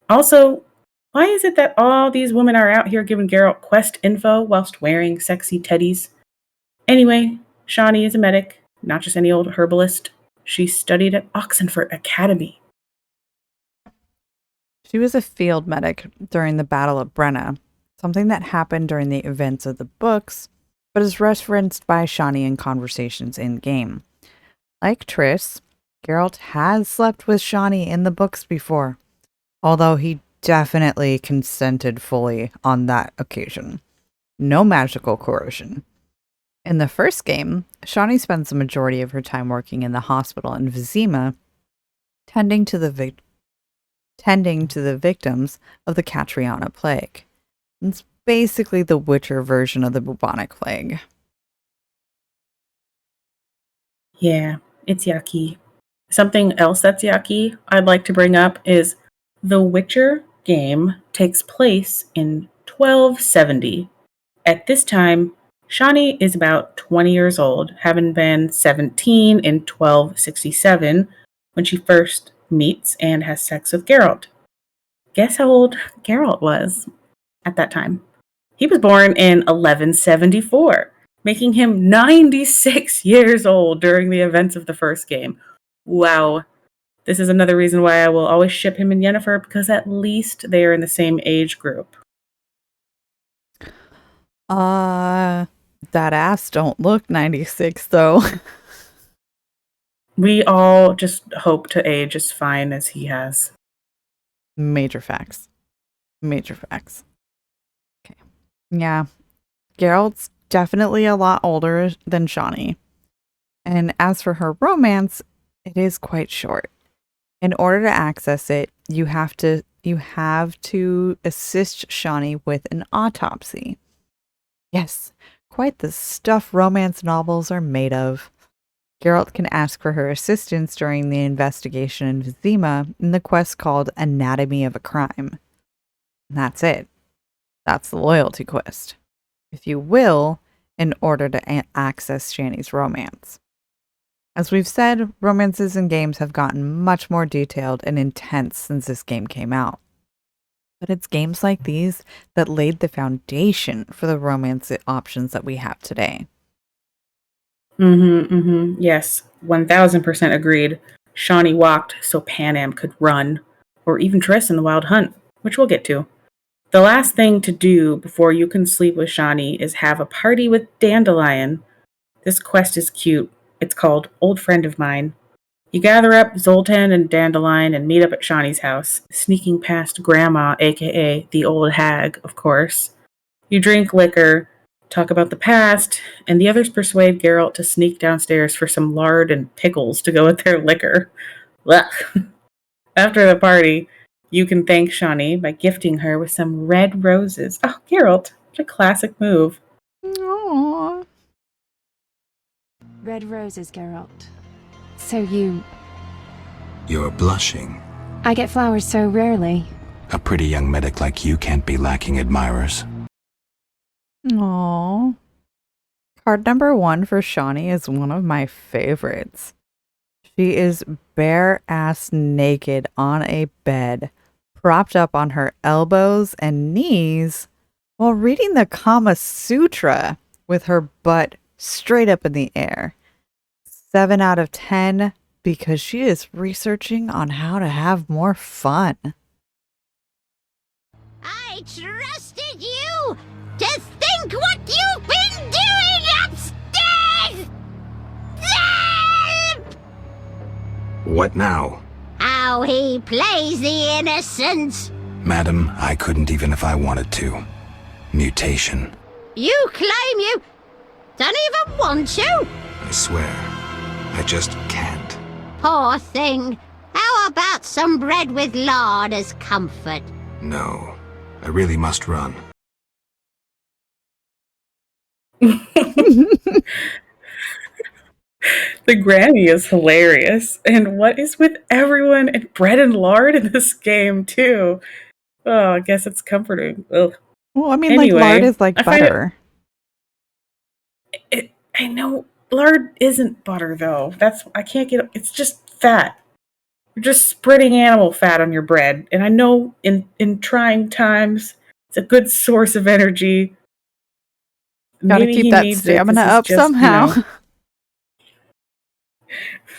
C: Also, why is it that all these women are out here giving Geralt quest info whilst wearing sexy teddies? Anyway, Shani is a medic, not just any old herbalist. She studied at Oxenfurt Academy.
B: She was a field medic during the Battle of Brenna, something that happened during the events of the books, but is referenced by Shani in conversations in-game. Like Triss, Geralt has slept with Shani in the books before, although he definitely consented fully on that occasion. No magical coercion. In the first game, Shani spends the majority of her time working in the hospital in Vizima, tending to the victims of the Catriona plague. It's basically the Witcher version of the bubonic plague.
C: Yeah, it's yucky. Something else that's yucky I'd like to bring up is The Witcher game takes place in 1270. At this time, Shani is about 20 years old, having been 17 in 1267 when she first meets and has sex with Geralt. Guess how old Geralt was at that time? He was born in 1174, making him 96 years old during the events of the first game. Wow. This is another reason why I will always ship him and Yennefer, because at least they are in the same age group.
B: That ass don't look 96 though.
C: We all just hope to age as fine as he has.
B: Major facts. Major facts. Okay. Yeah. Geralt's definitely a lot older than Shani. And as for her romance, it is quite short. In order to access it, you have to assist Shani with an autopsy. Yes, quite the stuff romance novels are made of. Geralt can ask for her assistance during the investigation in Vizima in the quest called Anatomy of a Crime. And that's it. That's the loyalty quest. If you will, in order to access Shani's romance. As we've said, romances in games have gotten much more detailed and intense since this game came out. But it's games like these that laid the foundation for the romance options that we have today.
C: Yes, 1000% agreed. Shani walked so Panam could run, or even Triss in the Wild Hunt, which we'll get to. The last thing to do before you can sleep with Shani is have a party with Dandelion. This quest is cute. It's called Old Friend of Mine. You gather up Zoltan and Dandelion and meet up at Shani's house, sneaking past Grandma, aka the old hag, of course. You drink liquor, talk about the past, and the others persuade Geralt to sneak downstairs for some lard and pickles to go with their liquor. Blech. After the party, you can thank Shani by gifting her with some red roses. Oh, Geralt, what a classic move.
B: Aww.
G: Red roses, Geralt. So you...
F: You're blushing.
G: I get flowers so rarely.
F: A pretty young medic like you can't be lacking admirers.
B: Aww. Card number 1 for Shani is one of my favorites. She is bare-ass naked on a bed, propped up on her elbows and knees while reading the Kama Sutra with her butt straight up in the air. 7 out of 10 because she is researching on how to have more fun.
H: I trusted you to think what you've been doing upstairs!
F: What now?
H: How he plays the innocent.
F: Madam, I couldn't even if I wanted to. Mutation.
H: You claim you don't even want to?
F: I swear. I just can't.
H: Poor thing. How about some bread with lard as comfort?
F: No. I really must run.
C: The granny is hilarious. And what is with everyone and bread and lard in this game, too? Oh, I guess it's comforting. Ugh.
B: Well, I mean,
C: Anyway,
B: like lard is like
C: I find
B: butter.
C: I know lard isn't butter, though. I can't get it's just fat. You're just spreading animal fat on your bread. And I know in trying times, it's a good source of energy.
B: Gotta
C: Maybe
B: keep
C: he
B: that
C: needs it 'cause
B: stamina
C: he's
B: up
C: just,
B: somehow.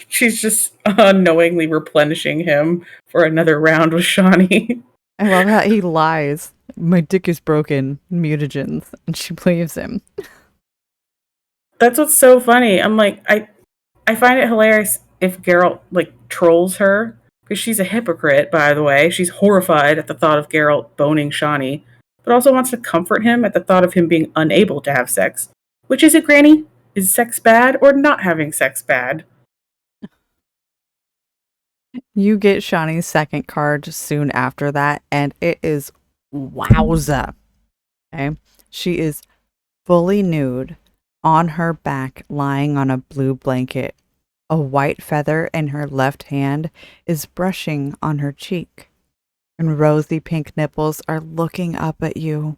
C: She's just unknowingly replenishing him for another round with Shani.
B: I love how he lies. My dick is broken, mutagens, and she believes him.
C: That's what's so funny. I'm like, I find it hilarious if Geralt trolls her because she's a hypocrite. By the way, she's horrified at the thought of Geralt boning Shani, but also wants to comfort him at the thought of him being unable to have sex. Which is it, Granny? Is sex bad or not having sex bad?
B: You get Shani's second card soon after that, and it is wowza. Okay, she is fully nude on her back, lying on a blue blanket. A white feather in her left hand is brushing on her cheek, and rosy pink nipples are looking up at you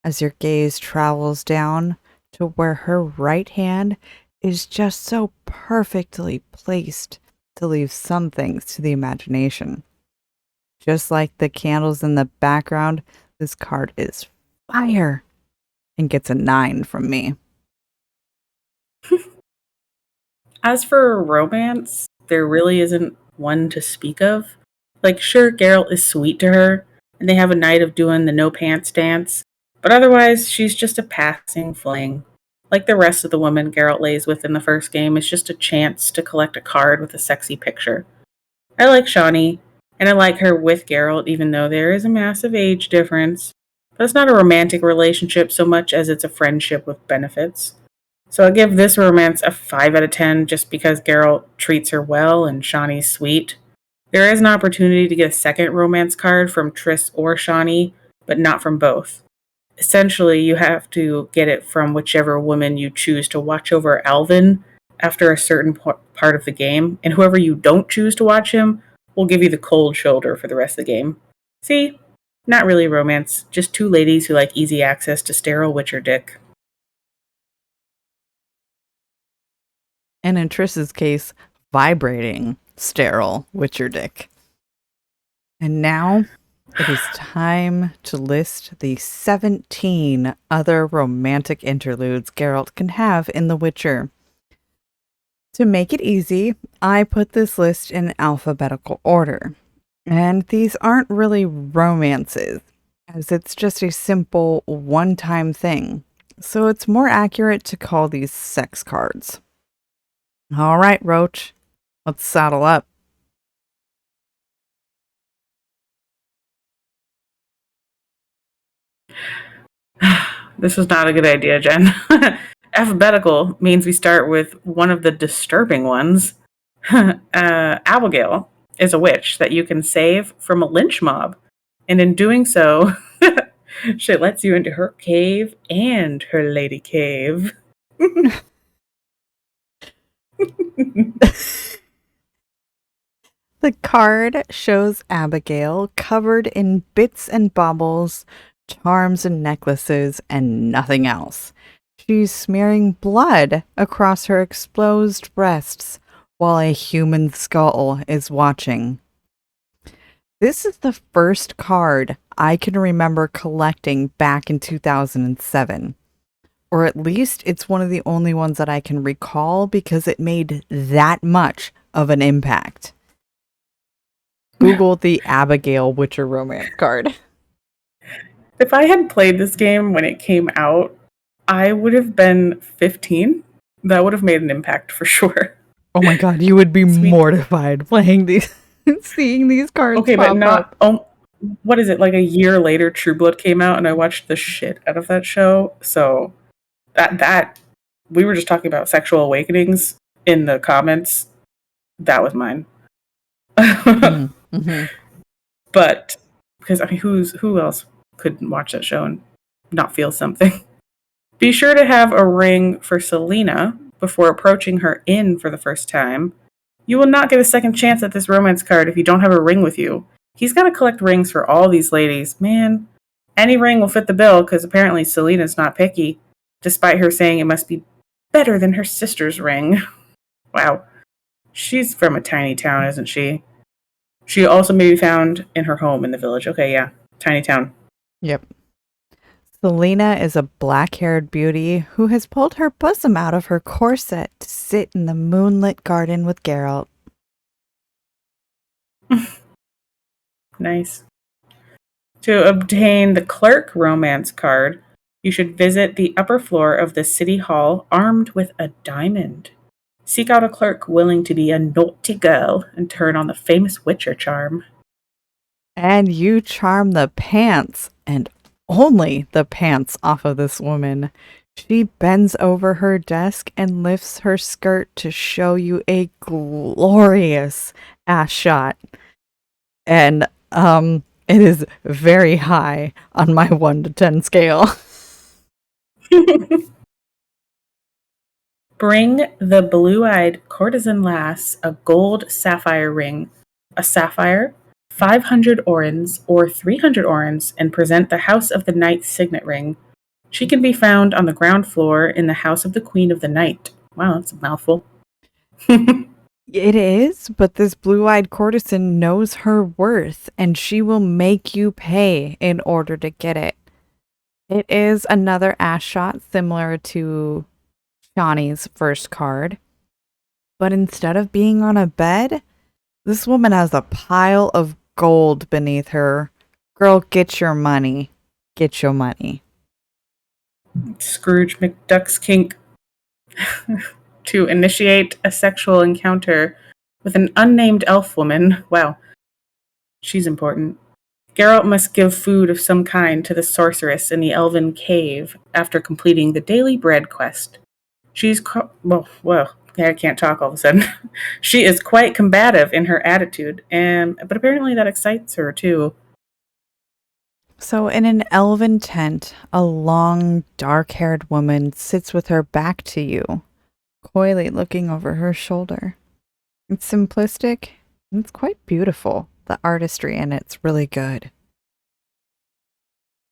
B: as your gaze travels down to where her right hand is just so perfectly placed to leave some things to the imagination. Just like the candles in the background, this card is fire and gets a 9 from me.
C: As for romance, there really isn't one to speak of. Sure, Geralt is sweet to her, and they have a night of doing the no pants dance, but otherwise, she's just a passing fling. Like the rest of the women Geralt lays with in the first game, it's just a chance to collect a card with a sexy picture. I like Shani, and I like her with Geralt, even though there is a massive age difference. But it's not a romantic relationship so much as it's a friendship with benefits. So I'll give this romance a 5 out of 10 just because Geralt treats her well and Shani's sweet. There is an opportunity to get a second romance card from Triss or Shani, but not from both. Essentially, you have to get it from whichever woman you choose to watch over Alvin after a certain part of the game, and whoever you don't choose to watch him will give you the cold shoulder for the rest of the game. See? Not really romance, just two ladies who like easy access to sterile witcher dick.
B: And in Triss's case, vibrating, sterile witcher dick. And now it is time to list the 17 other romantic interludes Geralt can have in The Witcher. To make it easy, I put this list in alphabetical order. And these aren't really romances, as it's just a simple one-time thing. So it's more accurate to call these sex cards. All right, Roach, let's saddle up.
C: This was not a good idea, Jen. Alphabetical means we start with one of the disturbing ones. Abigail is a witch that you can save from a lynch mob. And in doing so, she lets you into her cave and her lady cave.
B: The card shows Abigail covered in bits and baubles, charms and necklaces, and nothing else. She's smearing blood across her exposed breasts while a human skull is watching. This is the first card I can remember collecting back in 2007. Or at least it's one of the only ones that I can recall because it made that much of an impact. Google the Abigail Witcher romance card.
C: If I had played this game when it came out, I would have been 15. That would have made an impact for sure.
B: Oh my god, you would be
C: Sweet.
B: mortified playing these, seeing these cards
C: Okay,
B: pop
C: but not.
B: up.
C: What is it? Like a year later, True Blood came out, and I watched the shit out of that show. So that we were just talking about sexual awakenings in the comments. That was mine.
B: Mm-hmm.
C: But because I mean, who else could watch that show and not feel something? Be sure to have a ring for Selena before approaching her inn for the first time. You will not get a second chance at this romance card if you don't have a ring with you. He's got to collect rings for all these ladies. Man, any ring will fit the bill because apparently Selena's not picky, despite her saying it must be better than her sister's ring. Wow. She's from a tiny town, isn't she? She also may be found in her home in the village. Okay, yeah. Tiny town.
B: Yep. Selena is a black-haired beauty who has pulled her bosom out of her corset to sit in the moonlit garden with Geralt.
C: Nice. To obtain the clerk romance card, you should visit the upper floor of the city hall armed with a diamond. Seek out a clerk willing to be a naughty girl and turn on the famous Witcher charm.
B: And you charm the pants, and only the pants, off of this woman. She bends over her desk and lifts her skirt to show you a glorious ass shot. And it is very high on my 1 to 10 scale.
C: Bring the blue-eyed courtesan lass a gold sapphire ring, a sapphire, 500 orens or 300 orens, and present the House of the Night signet ring. She can be found on the ground floor in the House of the Queen of the Night. Wow, that's a mouthful.
B: It is, but this blue-eyed courtesan knows her worth, and she will make you pay in order to get it. It is another ass shot similar to Shani's first card. But instead of being on a bed, this woman has a pile of gold beneath her. Girl, get your money. Get your money.
C: Scrooge McDuck's kink. To initiate a sexual encounter with an unnamed elf woman. Wow. She's important. Geralt must give food of some kind to the sorceress in the elven cave after completing the daily bread quest. She's I can't talk all of a sudden. She is quite combative in her attitude, but apparently that excites her too.
B: So in an elven tent, a long, dark-haired woman sits with her back to you, coyly looking over her shoulder. It's simplistic, and it's quite beautiful. The artistry in it's really good.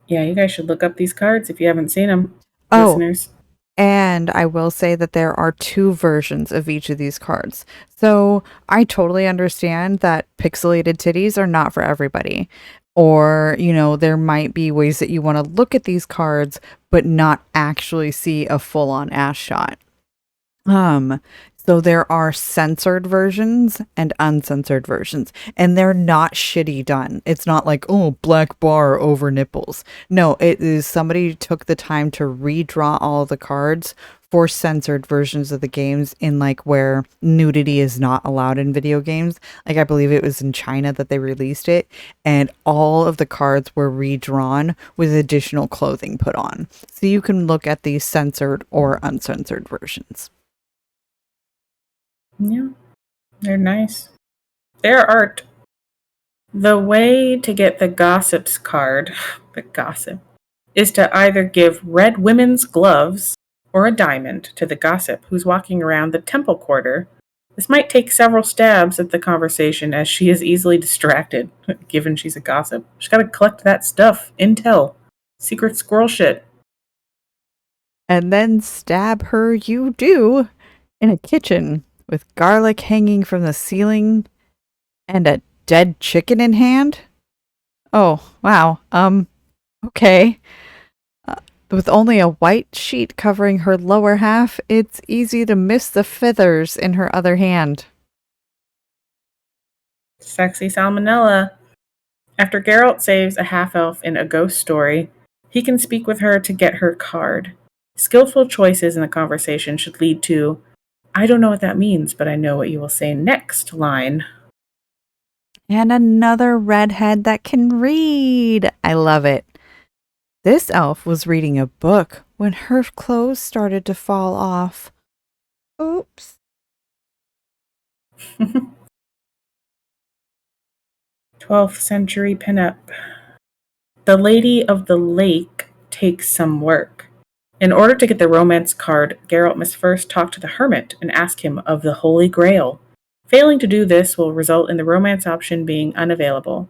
C: Yeah, you guys should look up these cards if you haven't seen them, listeners.
B: And I will say that there are 2 versions of each of these cards. So I totally understand that pixelated titties are not for everybody. Or, there might be ways that you want to look at these cards, but not actually see a full-on ass shot. So there are censored versions and uncensored versions, and they're not shitty done. It's not like, oh, black bar over nipples. No, it is somebody took the time to redraw all of the cards for censored versions of the games in where nudity is not allowed in video games. I believe it was in China that they released it, and all of the cards were redrawn with additional clothing put on. So you can look at the censored or uncensored versions.
C: Yeah, they're nice. They're art. The way to get the gossip's card, the gossip, is to either give red women's gloves or a diamond to the gossip who's walking around the temple quarter, This might take several stabs at the conversation as she is easily distracted, given she's a gossip. She's got to collect that stuff, intel, secret squirrel shit.
B: And then stab her you do in a kitchen with garlic hanging from the ceiling and a dead chicken in hand. Oh, wow. Okay. With only a white sheet covering her lower half, it's easy to miss the feathers in her other hand.
C: Sexy salmonella. After Geralt saves a half-elf in a ghost story, he can speak with her to get her card. Skillful choices in the conversation should lead to, "I don't know what that means, but I know what you will say next" line.
B: And another redhead that can read. I love it. This elf was reading a book when her clothes started to fall off. Oops.
C: 12th century pinup. The Lady of the Lake takes some work. In order to get the romance card, Geralt must first talk to the hermit and ask him of the Holy Grail. Failing to do this will result in the romance option being unavailable.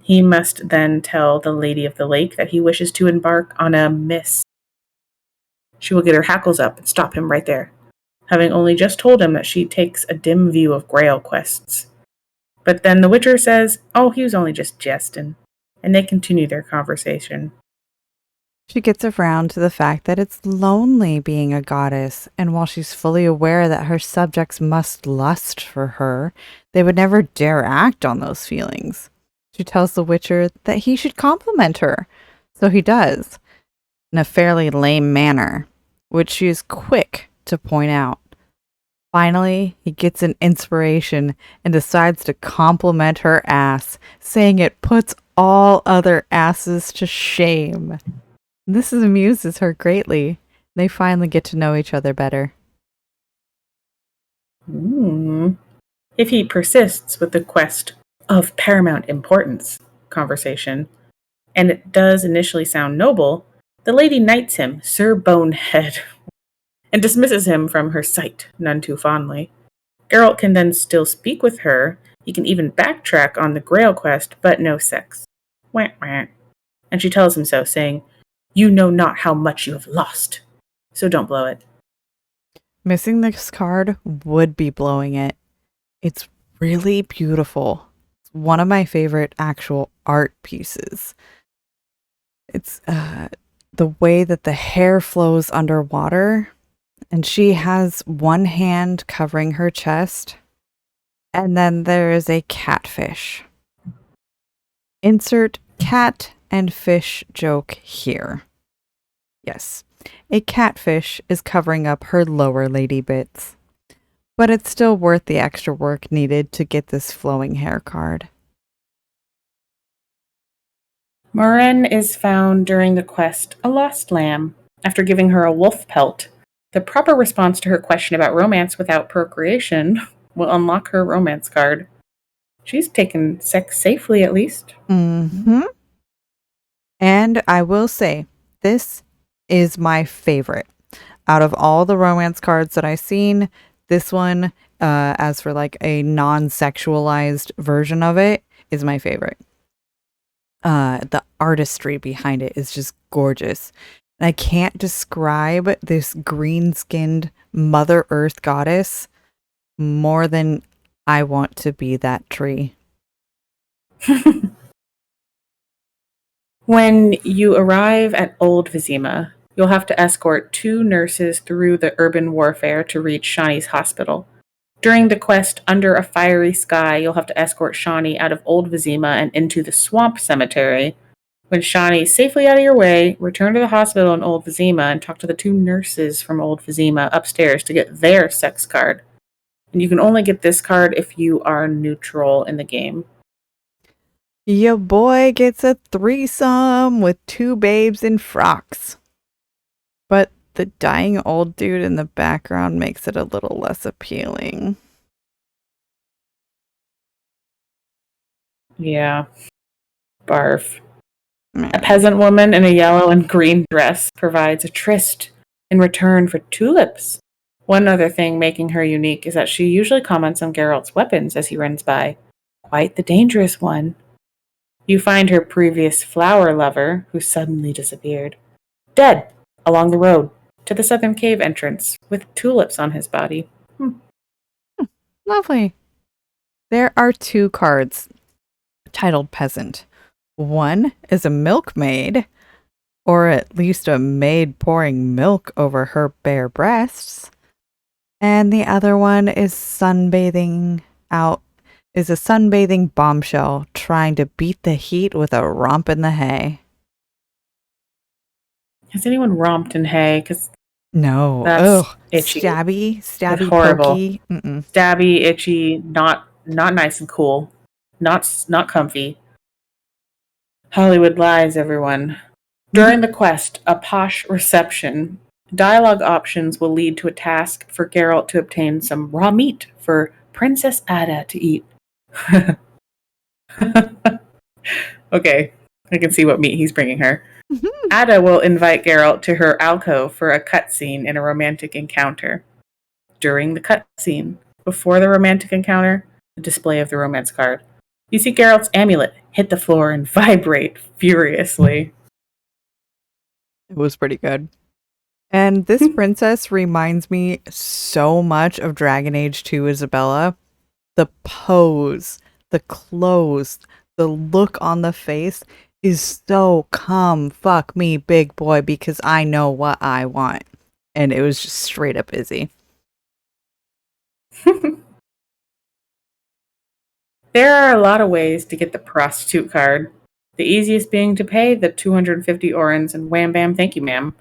C: He must then tell the Lady of the Lake that he wishes to embark on a miss. She will get her hackles up and stop him right there, having only just told him that she takes a dim view of Grail quests. But then the Witcher says, "Oh, he was only just jesting," and they continue their conversation.
B: She gets around to the fact that it's lonely being a goddess, and while she's fully aware that her subjects must lust for her, they would never dare act on those feelings. She tells the Witcher that he should compliment her, so he does, in a fairly lame manner, which she is quick to point out. Finally, he gets an inspiration and decides to compliment her ass, saying it puts all other asses to shame. This amuses her greatly. They finally get to know each other better.
C: If he persists with the quest of paramount importance conversation, and it does initially sound noble, the lady knights him, Sir Bonehead, and dismisses him from her sight none too fondly. Geralt can then still speak with her. He can even backtrack on the Grail quest, but no sex. Wah, wah. And she tells him so, saying, "You know not how much you have lost, so don't blow it."
B: Missing this card would be blowing it. It's really beautiful. It's one of my favorite actual art pieces. It's the way that the hair flows underwater, and she has one hand covering her chest, and then there is a catfish. Insert cat and fish joke here. Yes, a catfish is covering up her lower lady bits, but it's still worth the extra work needed to get this flowing hair card.
C: Morin is found during the quest a lost lamb. After giving her a wolf pelt, the proper response to her question about romance without procreation will unlock her romance card. She's taken sex safely, at least.
B: And I will say, this is my favorite. Out of all the romance cards that I've seen, this one, as for like a non-sexualized version of it, is my favorite. The artistry behind it is just gorgeous. And I can't describe this green-skinned Mother Earth goddess more than I want to be that tree.
C: When you arrive at Old Vizima, you'll have to escort 2 nurses through the urban warfare to reach Shani's hospital. During the quest Under a Fiery Sky, you'll have to escort Shani out of Old Vizima and into the Swamp Cemetery. When Shani's safely out of your way, return to the hospital in Old Vizima and talk to the 2 nurses from Old Vizima upstairs to get their sex card. And you can only get this card if you are neutral in the game.
B: Your boy gets a threesome with 2 babes in frocks. But the dying old dude in the background makes it a little less appealing.
C: Yeah. Barf. A peasant woman in a yellow and green dress provides a tryst in return for tulips. One other thing making her unique is that she usually comments on Geralt's weapons as he runs by. Quite the dangerous one. You find her previous flower lover, who suddenly disappeared, dead along the road to the southern cave entrance with tulips on his body.
B: Lovely. There are 2 cards titled Peasant. One is a milkmaid, or at least a maid pouring milk over her bare breasts. And the other one is a sunbathing bombshell trying to beat the heat with a romp in the hay.
C: Has anyone romped in hay? Because
B: No.
C: that's
B: Ugh.
C: itchy.
B: Stabby,
C: horrible.
B: pokey. Mm-mm.
C: Stabby, itchy, not nice and cool. Not comfy. Hollywood lies, everyone. During the quest, a posh reception, dialogue options will lead to a task for Geralt to obtain some raw meat for Princess Ada to eat. Okay, I can see what meat he's bringing her. Ada will invite Geralt to her alcove for a cutscene in a romantic encounter. During the cutscene, before the romantic encounter, the display of the romance card, you see Geralt's amulet hit the floor and vibrate furiously.
B: It was pretty good. And this princess reminds me so much of Dragon Age 2 Isabella. The pose, the clothes, the look on the face is so come fuck me, big boy, because I know what I want. And it was just straight up Izzy.
C: There are a lot of ways to get the prostitute card. The easiest being to pay the 250 orens and wham bam thank you ma'am.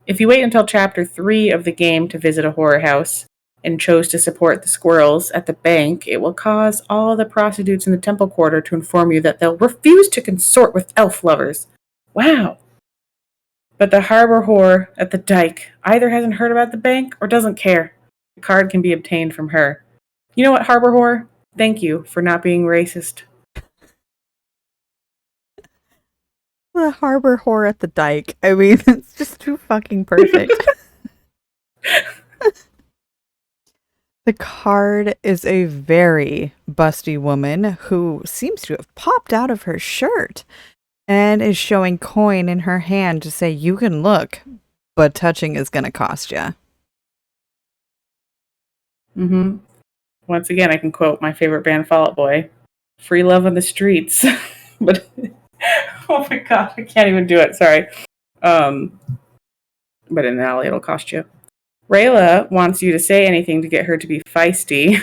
C: If you wait until chapter 3 of the game to visit a horror house and chose to support the squirrels at the bank, it will cause all the prostitutes in the temple quarter to inform you that they'll refuse to consort with elf lovers. Wow. But the harbor whore at the dike either hasn't heard about the bank or doesn't care. The card can be obtained from her. You know what, harbor whore? Thank you for not being racist.
B: The harbor whore at the dike. I mean, it's just too fucking perfect. The card is a very busty woman who seems to have popped out of her shirt and is showing coin in her hand to say, you can look, but touching is going to cost you.
C: Mm-hmm. Once again, I can quote my favorite band, Fall Out Boy. Free love on the streets. But, oh my god, I can't even do it, sorry. But in an alley, it'll cost you. Rayla wants you to say anything to get her to be feisty.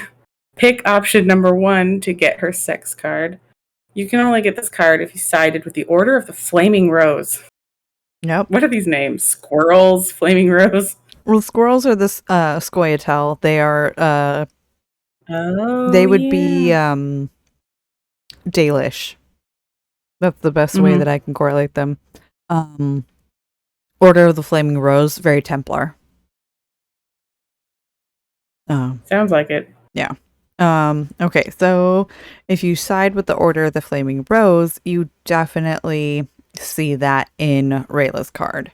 C: Pick option number 1 to get her sex card. You can only get this card if you sided with the Order of the Flaming Rose.
B: Nope.
C: What are these names? Squirrels? Flaming Rose?
B: Well, squirrels are the Scoia'tael. They are,
C: Oh,
B: they would be, Dalish. That's the best way that I can correlate them. Order of the Flaming Rose, very Templar.
C: Sounds like it.
B: Yeah. Okay, so if you side with the Order of the Flaming Rose, you definitely see that in Rayla's card.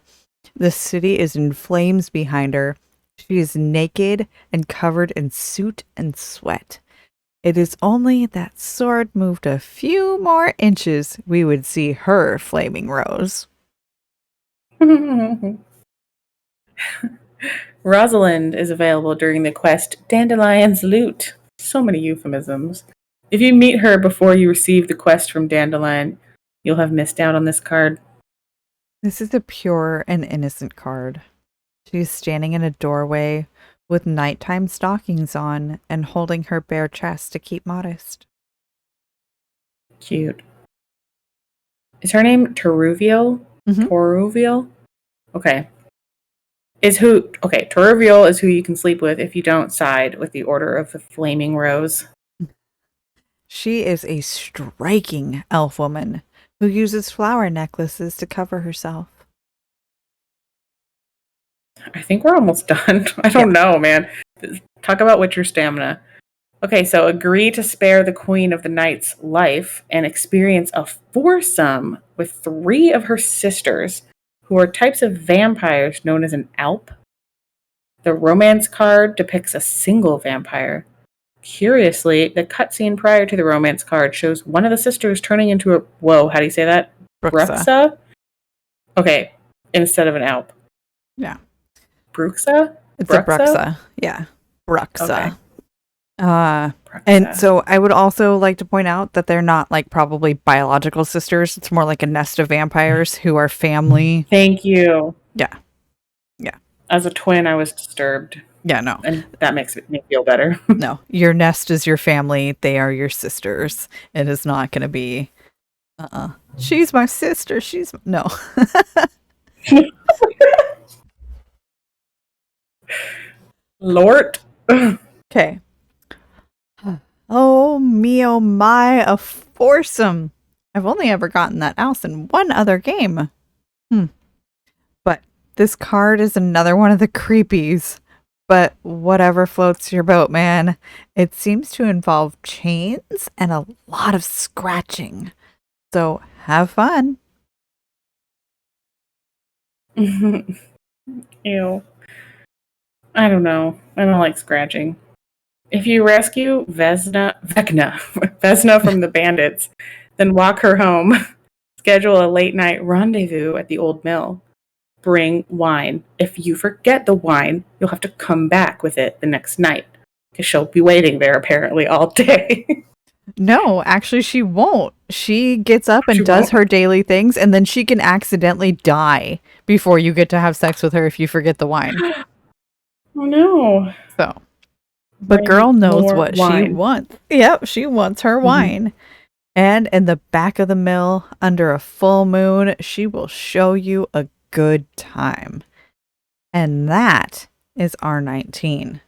B: The city is in flames behind her. She is naked and covered in soot and sweat. It is only that sword moved a few more inches we would see her flaming rose.
C: Rosalind is available during the quest Dandelion's Loot. So many euphemisms. If you meet her before you receive the quest from Dandelion, you'll have missed out on this card.
B: This is a pure and innocent card. She is standing in a doorway with nighttime stockings on and holding her bare chest to keep modest.
C: Cute. Is her name Teruviel?
B: Mhm.
C: Teruviel? Okay. Teruviel is who you can sleep with if you don't side with the Order of the Flaming Rose.
B: She is a striking elf woman who uses flower necklaces to cover herself.
C: I think we're almost done. I don't know, man. Talk about Witcher stamina. Okay, so agree to spare the Queen of the Night's life and experience a foursome with 3 of her sisters, who are types of vampires known as an Alp. The romance card depicts a single vampire. Curiously, the cutscene prior to the romance card shows one of the sisters turning into a... Whoa, how do you say that? Bruxa? Okay, instead of an Alp.
B: Yeah.
C: Bruxa?
B: It's a Bruxa. Yeah. Bruxa.
C: Okay.
B: And so I would also like to point out that they're not like probably biological sisters. It's more like a nest of vampires who are family.
C: Thank you.
B: Yeah. Yeah.
C: As a twin, I was disturbed.
B: Yeah, no.
C: And that makes me feel better.
B: No. Your nest is your family. They are your sisters. It is not going to be, she's my sister. No.
C: Lord.
B: Okay. Oh me, oh my, a foursome. I've only ever gotten that else in one other game. But this card is another one of the creepies. But whatever floats your boat, man. It seems to involve chains and a lot of scratching. So have fun.
C: Ew. I don't know. I don't like scratching. If you rescue Vesna from the bandits, then walk her home. Schedule a late night rendezvous at the old mill. Bring wine. If you forget the wine, you'll have to come back with it the next night, because she'll be waiting there apparently all day.
B: No, actually she won't. She gets up and does her daily things, and then she can accidentally die before you get to have sex with her if you forget the wine.
C: Oh no.
B: So, but girl knows what she wants. Yep, she wants her wine. And in the back of the mill, under a full moon, she will show you a good time. And that is R19.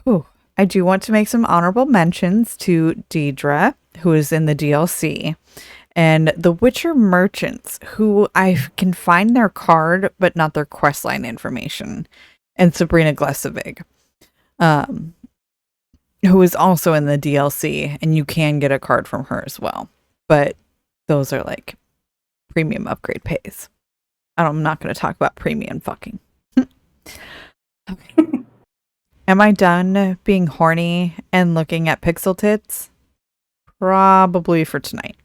B: Whew. I do want to make some honorable mentions to Deidre, who is in the DLC, and the Witcher merchants, who I can find their card, but not their questline information, and Sabrina Glesevig, who is also in the DLC, and you can get a card from her as well. But those are like premium upgrade pays. I'm not going to talk about premium fucking. Okay. Am I done being horny and looking at pixel tits? Probably for tonight.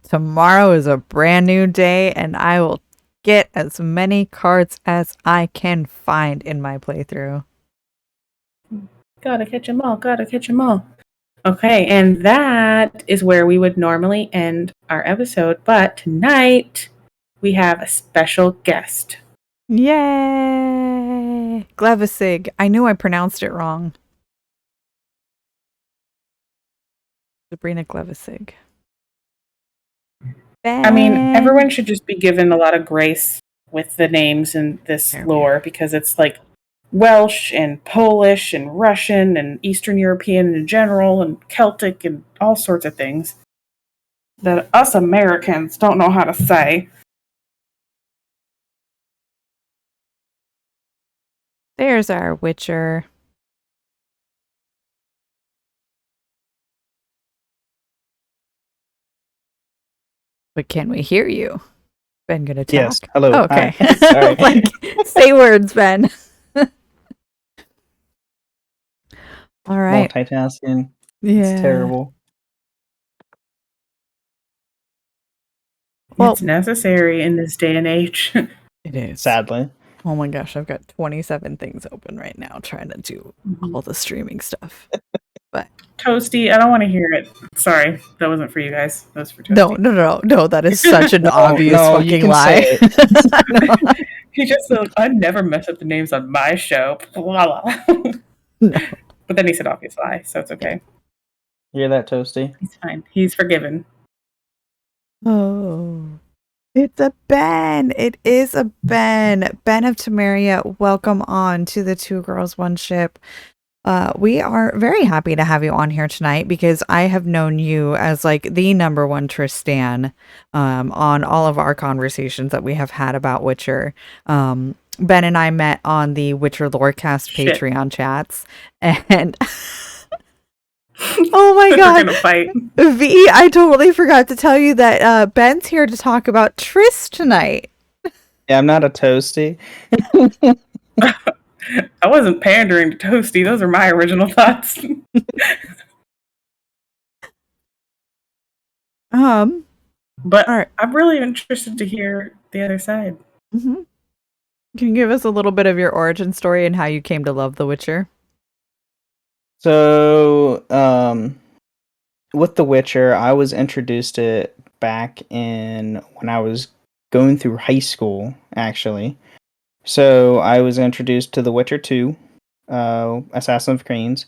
B: Tomorrow is a brand new day, and I will get as many cards as I can find in my playthrough.
C: Gotta catch 'em all. Gotta catch 'em all. Okay, and that is where we would normally end our episode, but tonight we have a special guest.
B: Yay! Glevissig. I knew I pronounced it wrong. Sabrina Glevissig.
C: I mean, everyone should just be given a lot of grace with the names in this lore, because it's like Welsh and Polish and Russian and Eastern European in general and Celtic and all sorts of things that us Americans don't know how to say.
B: There's our Witcher. But can we hear you? Ben gonna talk?
A: Yes. Hello.
B: Oh, okay.
A: Hi. Sorry.
B: Like, say words, Ben. All right.
A: Multitasking.
B: Yeah.
A: It's terrible.
B: Well,
C: It's necessary in this day and age.
B: it is.
A: Sadly.
B: Oh my gosh, I've got 27 things open right now trying to do all the streaming stuff. But
C: Toasty, I don't want to hear it. Sorry, that wasn't for you guys. That was for Toasty.
B: No, that is such an obvious
A: no, you
B: fucking
A: can
B: lie.
A: say it.
C: He just said, I never mess up the names on my show. Blah, blah.
B: No.
C: But then he said obvious lie, so it's okay.
A: Hear that, Toasty?
C: He's fine. He's forgiven.
B: Oh, it's a Ben. It is a Ben. Ben of Temeria, welcome on to the Two Girls, One Ship. We are very happy to have you on here tonight because I have known you as like the number one Triss stan on all of our conversations that we have had about Witcher. Ben and I met on the Witcher Lorecast Patreon chats, and oh my god,
C: We're gonna fight.
B: V, I totally forgot to tell you that Ben's here to talk about Triss tonight.
A: Yeah, I'm not a Toasty.
C: I wasn't pandering to Toasty. Those are my original thoughts. But
B: all right.
C: I'm really interested to hear the other side.
B: Mm-hmm. Can you give us a little bit of your origin story and how you came to love The Witcher?
A: So, with The Witcher, I was introduced to it back in when I was going through high school, actually. So, I was introduced to The Witcher 2, Assassin of Creeds,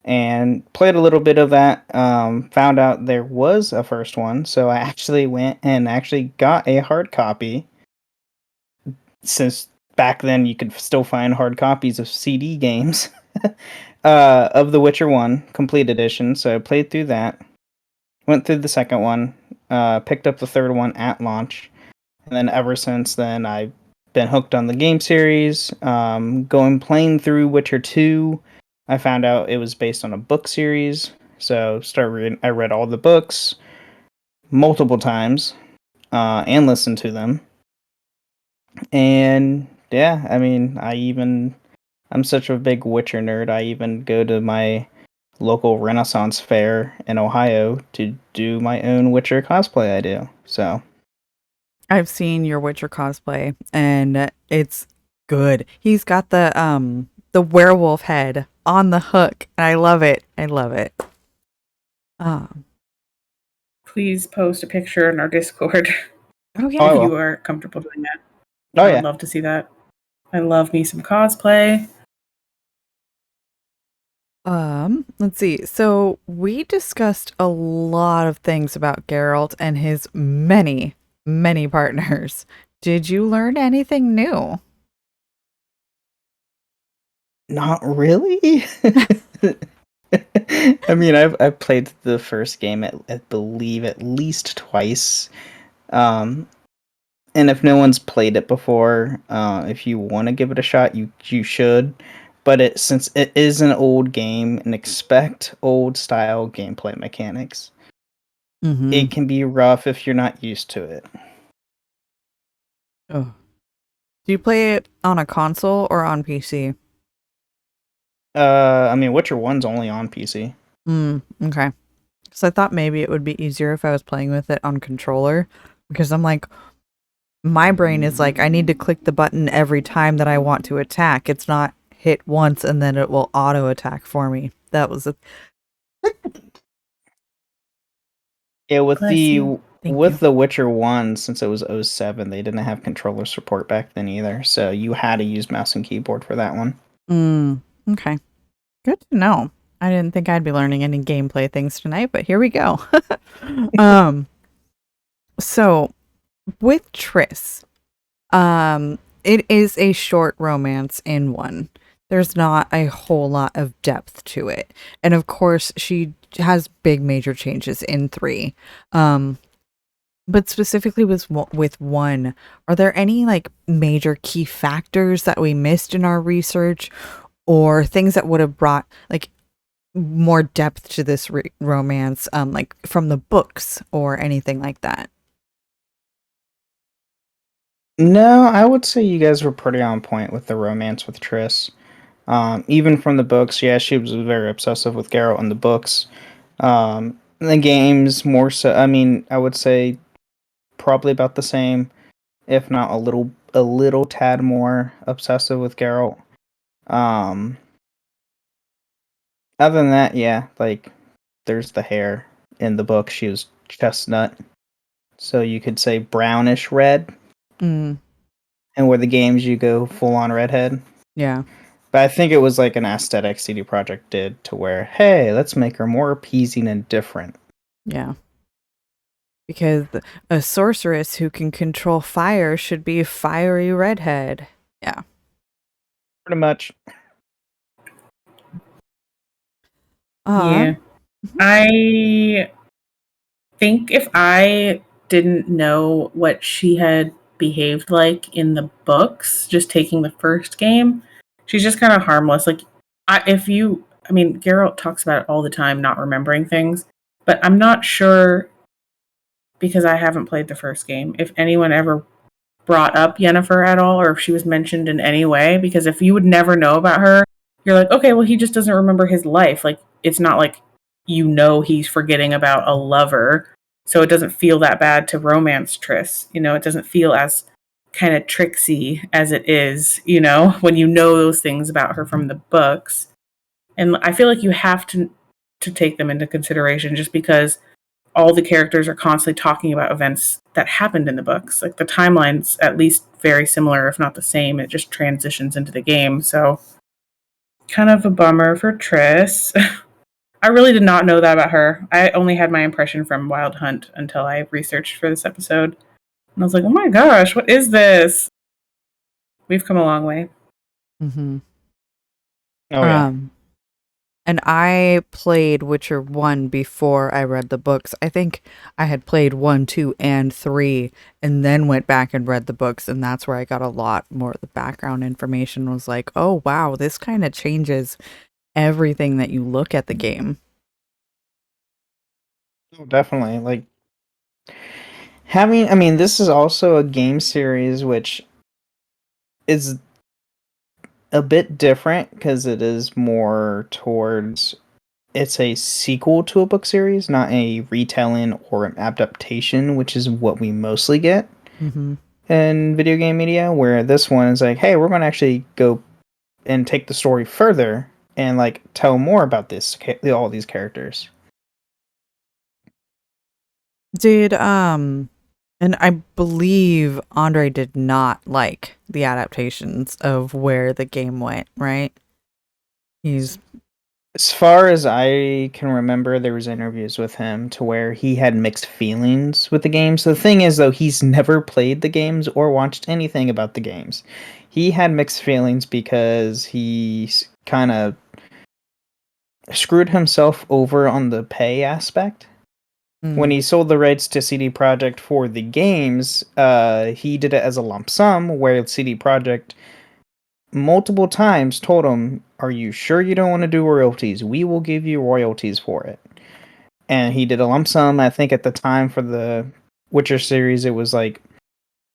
A: and played a little bit of that. Found out there was a first one, so I actually went and actually got a hard copy. Since back then you could still find hard copies of CD games of The Witcher 1 Complete Edition. So I played through that, went through the second one, picked up the third one at launch, and then ever since then I've been hooked on the game series. Playing through Witcher 2, I found out it was based on a book series, so I read all the books multiple times and listened to them. And yeah, I mean, I'm such a big Witcher nerd. I even go to my local Renaissance fair in Ohio to do my own Witcher cosplay I do. So
B: I've seen your Witcher cosplay and it's good. He's got the werewolf head on the hook. And I love it. I love it.
C: Please post a picture in our Discord
B: Oh
C: if
B: yeah.
C: you are comfortable doing that.
A: Oh,
C: I would
A: yeah.
C: love to see that. I love me some cosplay.
B: Let's see. So we discussed a lot of things about Geralt and his many, many partners. Did you learn anything new?
A: Not really. I mean, I've played the first game I believe at least twice. And if no one's played it before, if you want to give it a shot, you should. But since it is an old game and expect old style gameplay mechanics, it can be rough if you're not used to it.
B: Oh. Do you play it on a console or on PC?
A: I mean, Witcher 1's only on PC.
B: Okay. So I thought maybe it would be easier if I was playing with it on controller, because I'm like, my brain is like, I need to click the button every time that I want to attack. It's not hit once and then it will auto attack for me. That was a
A: Yeah, with
C: Bless you.
A: The Witcher 1, since it was 07, they didn't have controller support back then either, so you had to use mouse and keyboard for that one.
B: Okay. Good to know. I didn't think I'd be learning any gameplay things tonight, but here we go. So with Triss, it is a short romance in one. There's not a whole lot of depth to it. And of course, she has big major changes in 3. But specifically with one, are there any like major key factors that we missed in our research, or things that would have brought like more depth to this romance, like from the books or anything like that?
A: No, I would say you guys were pretty on point with the romance with Triss. Even from the books, yeah, she was very obsessive with Geralt in the books. In the games, more so. I mean, I would say probably about the same, if not a little tad more obsessive with Geralt. Other than that, yeah, like there's the hair in the book. She was chestnut, so you could say brownish red. And where the games you go full on redhead.
B: Yeah.
A: But I think it was like an aesthetic CD Projekt did to where, hey, let's make her more appeasing and different.
B: Yeah. Because a sorceress who can control fire should be a fiery redhead. Yeah.
A: Pretty much.
C: Yeah. I think if I didn't know what she had behaved like in the books, just taking the first game, she's just kind of harmless. Like, Geralt talks about it all the time, not remembering things, but I'm not sure, because I haven't played the first game, if anyone ever brought up Yennefer at all, or if she was mentioned in any way. Because if you would never know about her, you're like, okay, well, he just doesn't remember his life. Like, it's not like he's forgetting about a lover, so it doesn't feel that bad to romance Triss. It doesn't feel as kind of tricksy as it is, when you know those things about her from the books. And I feel like you have to take them into consideration, just because all the characters are constantly talking about events that happened in the books. Like, the timeline's at least very similar, if not the same. It just transitions into the game. So, kind of a bummer for Triss. I really did not know that about her. I only had my impression from Wild Hunt until I researched for this episode. And I was like, oh my gosh, what is this? We've come a long way.
B: Mm-hmm.
A: Oh yeah.
B: And I played Witcher 1 before I read the books. I think I had played 1, 2, and 3, and then went back and read the books, and that's where I got a lot more of the background information. Was like, oh wow, this kind of changes everything that you look at the game.
A: Oh, definitely. Like this is also a game series which is a bit different because it is more towards, it's a sequel to a book series, not a retelling or an adaptation, which is what we mostly get in video game media, where this one is like, hey, we're going to actually go and take the story further and like tell more about all these characters.
B: And I believe Andre did not like the adaptations of where the game went, right?
A: As far as I can remember, there was interviews with him to where he had mixed feelings with the games. So the thing is, though, he's never played the games or watched anything about the games. He had mixed feelings because he kind of screwed himself over on the pay aspect. When he sold the rights to CD Projekt for the games, he did it as a lump sum, where CD Projekt multiple times told him, are you sure you don't want to do royalties? We will give you royalties for it. And he did a lump sum. I think at the time for the Witcher series, it was like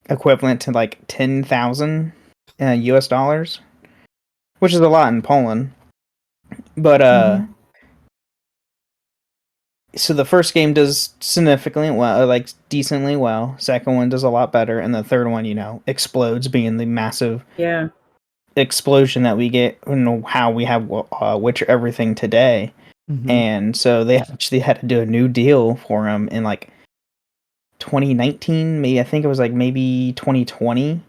A: equivalent to like 10,000 US dollars, which is a lot in Poland. But so the first game does significantly well, like decently well. Second one does a lot better, and the third one, explodes, being the massive explosion that we get. How we have Witcher everything today, and so they actually had to do a new deal for him in like 2019. Maybe I think it was like maybe 2020.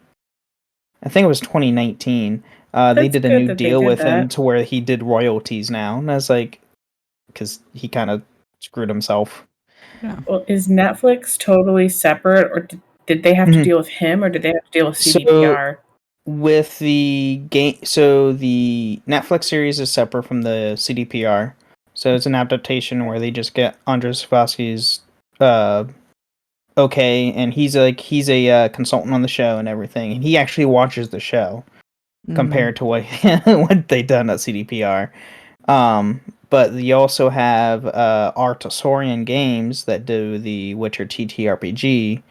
A: I think it was 2019. They did a new deal with him to where he did royalties now, and I was like, because he kind of screwed himself.
B: Yeah.
C: Well, is Netflix totally separate, or did they have to deal with him, or did they have to deal with CDPR?
A: So, with the game, so the Netflix series is separate from the CDPR. So it's an adaptation where they just get Andrzej Sapkowski's okay, and he's a consultant on the show and everything, and he actually watches the show compared to what they done at CDPR. But you also have Artosorian Games that do the Witcher TTRPG.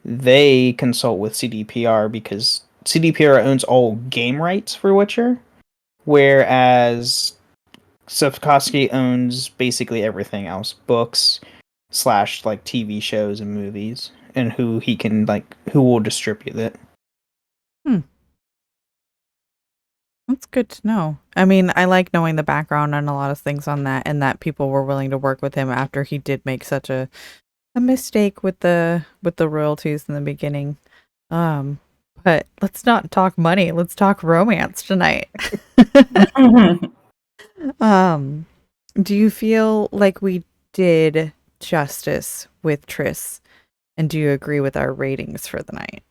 A: They consult with CDPR because CDPR owns all game rights for Witcher, whereas Sapkowski owns basically everything else, books / like TV shows and movies, and who will distribute it.
B: That's good to know. I mean, I like knowing the background on a lot of things on that, and that people were willing to work with him after he did make such a mistake with the royalties in the beginning. But let's not talk money. Let's talk romance tonight. Do you feel like we did justice with Triss? And do you agree with our ratings for the night?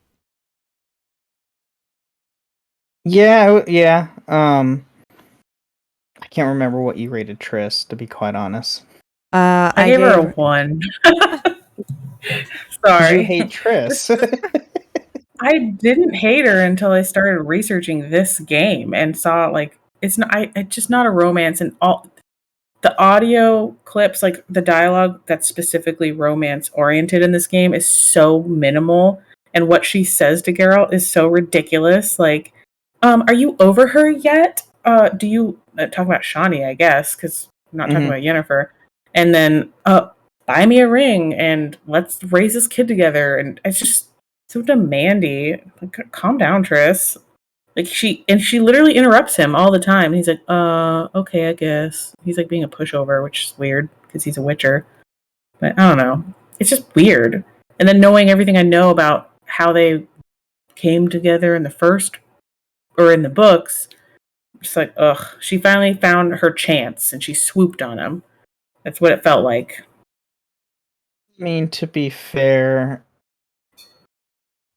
A: Yeah. I can't remember what you rated Triss, to be quite honest.
C: I gave her a 1. Sorry.
A: Did you hate Triss?
C: I didn't hate her until I started researching this game and saw it's just not a romance, and all the audio clips, like the dialogue that's specifically romance oriented in this game, is so minimal And what she says to Geralt is so ridiculous. Like, are you over her yet? Do you talking about Shani, I guess, because I'm not talking about Yennefer. And then, buy me a ring and let's raise this kid together. And it's just so demanding. Like, calm down, Triss. Like she literally interrupts him all the time. He's like, okay, I guess. He's like being a pushover, which is weird because he's a Witcher. But I don't know. It's just weird. And then knowing everything I know about how they came together in the first or in the books, just like, ugh. She finally found her chance and she swooped on him. That's what it felt like.
A: I mean, to be fair,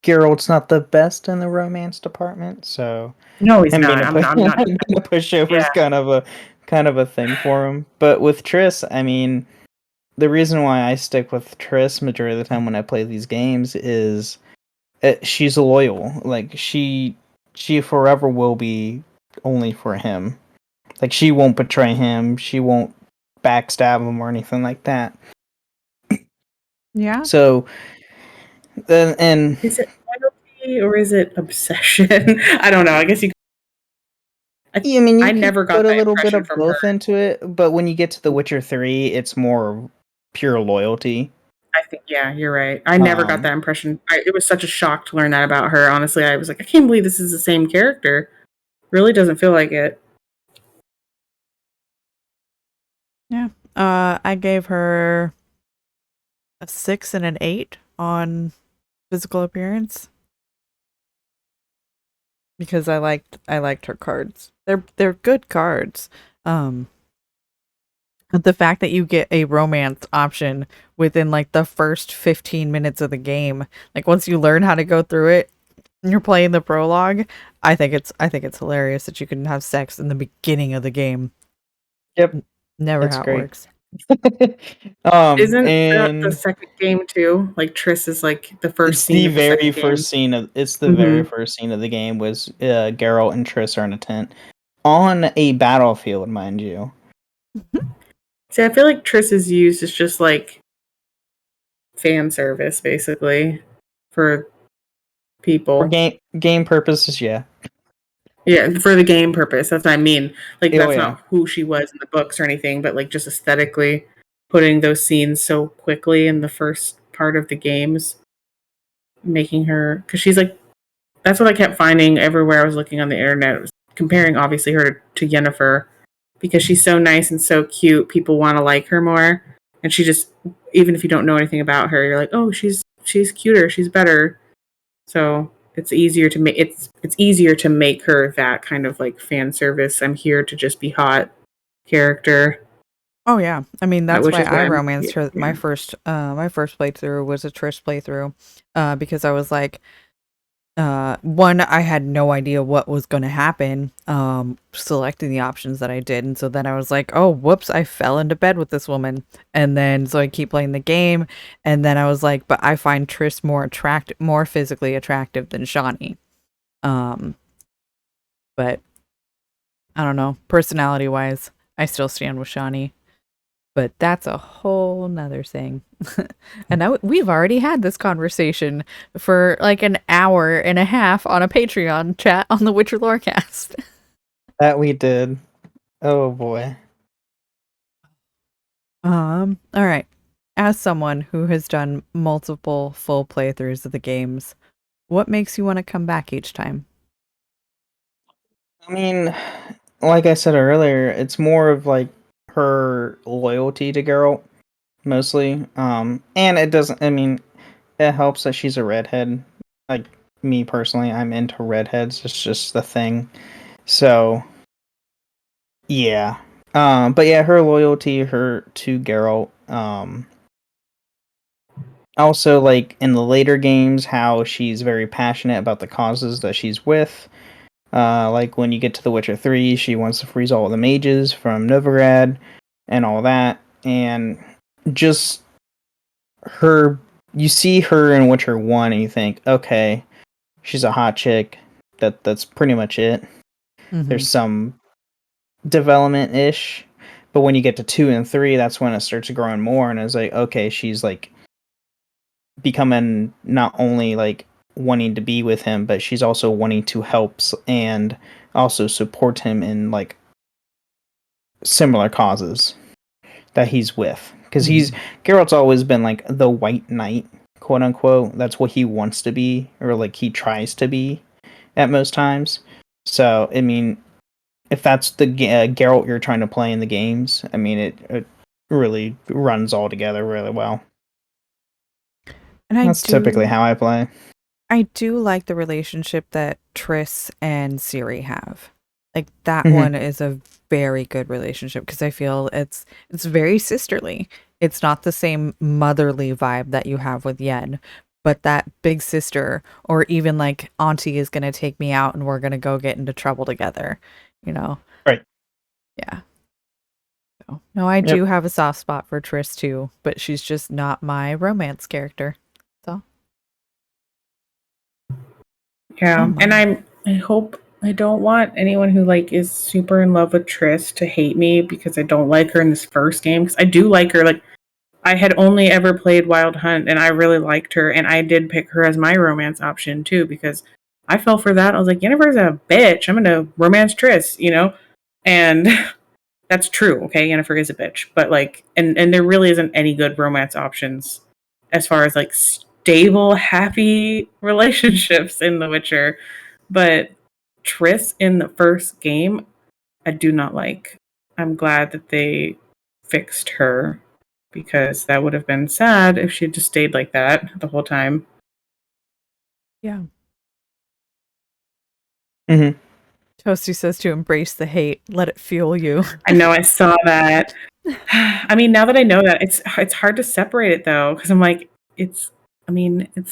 A: Geralt's not the best in the romance department, so
C: No, he's
A: him being
C: not.
A: a
C: I'm not.
A: being a pushover is
C: Yeah.
A: kind of a thing for him. But with Triss, I mean, the reason why I stick with Triss majority of the time when I play these games is she's loyal. Like she forever will be only for him. Like she won't betray him. She won't backstab him or anything like that.
B: Yeah.
A: So, and
C: Is it loyalty or is it obsession? I don't know. I guess you.
A: yeah, I mean, you
C: I
A: could
C: never got
A: put a
C: that
A: little bit
C: impression
A: of
C: from her.
A: both into it, but when you get to The Witcher 3, it's more pure loyalty.
C: I think, yeah, you're right. I never got that impression. It was such a shock to learn that about her. Honestly, I was like, I can't believe this is the same character. Really doesn't feel like it.
B: Yeah. I gave her a 6 and an 8 on physical appearance because I liked her cards. They're good cards. The fact that you get a romance option within like the first 15 minutes of the game, like once you learn how to go through it and you're playing the prologue, I think it's hilarious that you can have sex in the beginning of the game.
A: Yep.
B: Never
A: It's
B: how
A: great.
B: it works.
C: Isn't that the
A: And
C: second game too? Like Triss is like the first
A: it's
C: scene
A: the
C: of the
A: very
C: second game.
A: first scene of
C: Mhm.
A: the game was Geralt and Triss are in a tent on a battlefield, mind you.
C: See, I feel like Triss is used as just like fan service, basically, for people.
A: For game purposes, yeah.
C: Yeah, for the game purpose. That's what I mean. Like,
A: Oh,
C: that's
A: yeah.
C: not who she was in the books or anything, but like just aesthetically putting those scenes so quickly in the first part of the games, making her, because she's like, that's what I kept finding everywhere I was looking on the internet. It was comparing obviously her to Yennefer because she's so nice and so cute. People want to like her more, and she just, even if you don't know anything about her, you're like, oh, she's cuter, she's better. So it's easier to make it's easier to make her that kind of like fan service. I'm here to just be hot character,
B: Oh yeah, I mean that's
C: which
B: why
C: is what
B: I
C: I'm.
B: romanced her.
C: Yeah.
B: My first playthrough was a Trish playthrough, because I was like, one, I had no idea what was going to happen, selecting the options that I did, and so then I was like, oh whoops, I fell into bed with this woman, and then so I keep playing the game, and then I was like, but I find Triss more physically attractive than Shani, but I don't know, personality wise, I still stand with Shani. But that's a whole nother thing. And we've already had this conversation for like an hour and a half on a Patreon chat on the Witcher Lorecast.
A: That we did. Oh boy.
B: All right. As someone who has done multiple full playthroughs of the games, what makes you want to come back each time?
A: I mean, like I said earlier, it's more of like her loyalty to Geralt mostly. And it doesn't. I mean, it helps that she's a redhead. Like me personally, I'm into redheads. It's just the thing. So yeah. But yeah, her loyalty, her to Geralt. Also like in the later games, how she's very passionate about the causes that she's with. Like when you get to The Witcher 3, she wants to freeze all the mages from Novigrad and all that. And just her, you see her in Witcher 1 and you think, okay, she's a hot chick. That's pretty much it. There's some development ish. But when you get to 2 and 3, that's when it starts growing more. And it's like, okay, she's like becoming not only like wanting to be with him, but she's also wanting to help and also support him in like similar causes that he's with. Because Geralt's always been like the white knight, quote unquote. That's what he wants to be, or like he tries to be at most times. So, I mean, if that's the Geralt you're trying to play in the games, I mean, it really runs all together really well.
B: And
A: that's typically how I play.
B: I do like the relationship that Triss and Ciri have. Like that one is a very good relationship because I feel it's very sisterly. It's not the same motherly vibe that you have with Yen, but that big sister, or even like auntie is going to take me out and we're going to go get into trouble together, you know?
A: Right.
B: Yeah. So, no, I do have a soft spot for Triss too, but she's just not my romance character. So.
C: Yeah, and I don't want anyone who like is super in love with Triss to hate me because I don't like her in this first game. Because I do like her. Like, I had only ever played Wild Hunt, and I really liked her, and I did pick her as my romance option too because I fell for that. I was like, Yennefer's a bitch. I'm gonna romance Triss, you know, and that's true. Okay, Yennefer is a bitch, but like, and there really isn't any good romance options as far as like stable, happy relationships in The Witcher. But Triss in the first game, I do not like. I'm glad that they fixed her because that would have been sad if she had just stayed like that the whole time.
B: Yeah.
A: Toasty
B: says to embrace the hate, let it fuel you.
C: I know, I saw that. I mean, now that I know that, it's hard to separate it though, because I'm like, it's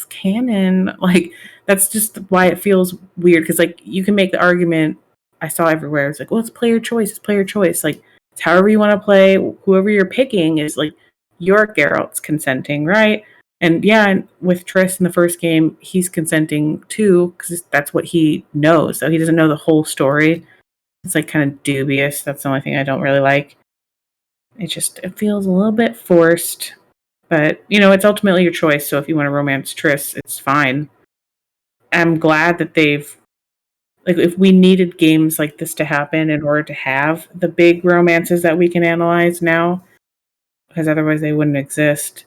C: canon. Like, that's just why it feels weird. Because like, you can make the argument I saw everywhere. It's like, well, it's player choice. It's player choice. Like, it's however you want to play. Whoever you're picking is like your Geralt's consenting, right? And yeah, and with Triss in the first game, he's consenting too because that's what he knows. So he doesn't know the whole story. It's like kind of dubious. That's the only thing I don't really like. It feels a little bit forced. But, you know, it's ultimately your choice. So if you want to romance Triss, it's fine. I'm glad that they've, like, if we needed games like this to happen in order to have the big romances that we can analyze now, because otherwise they wouldn't exist.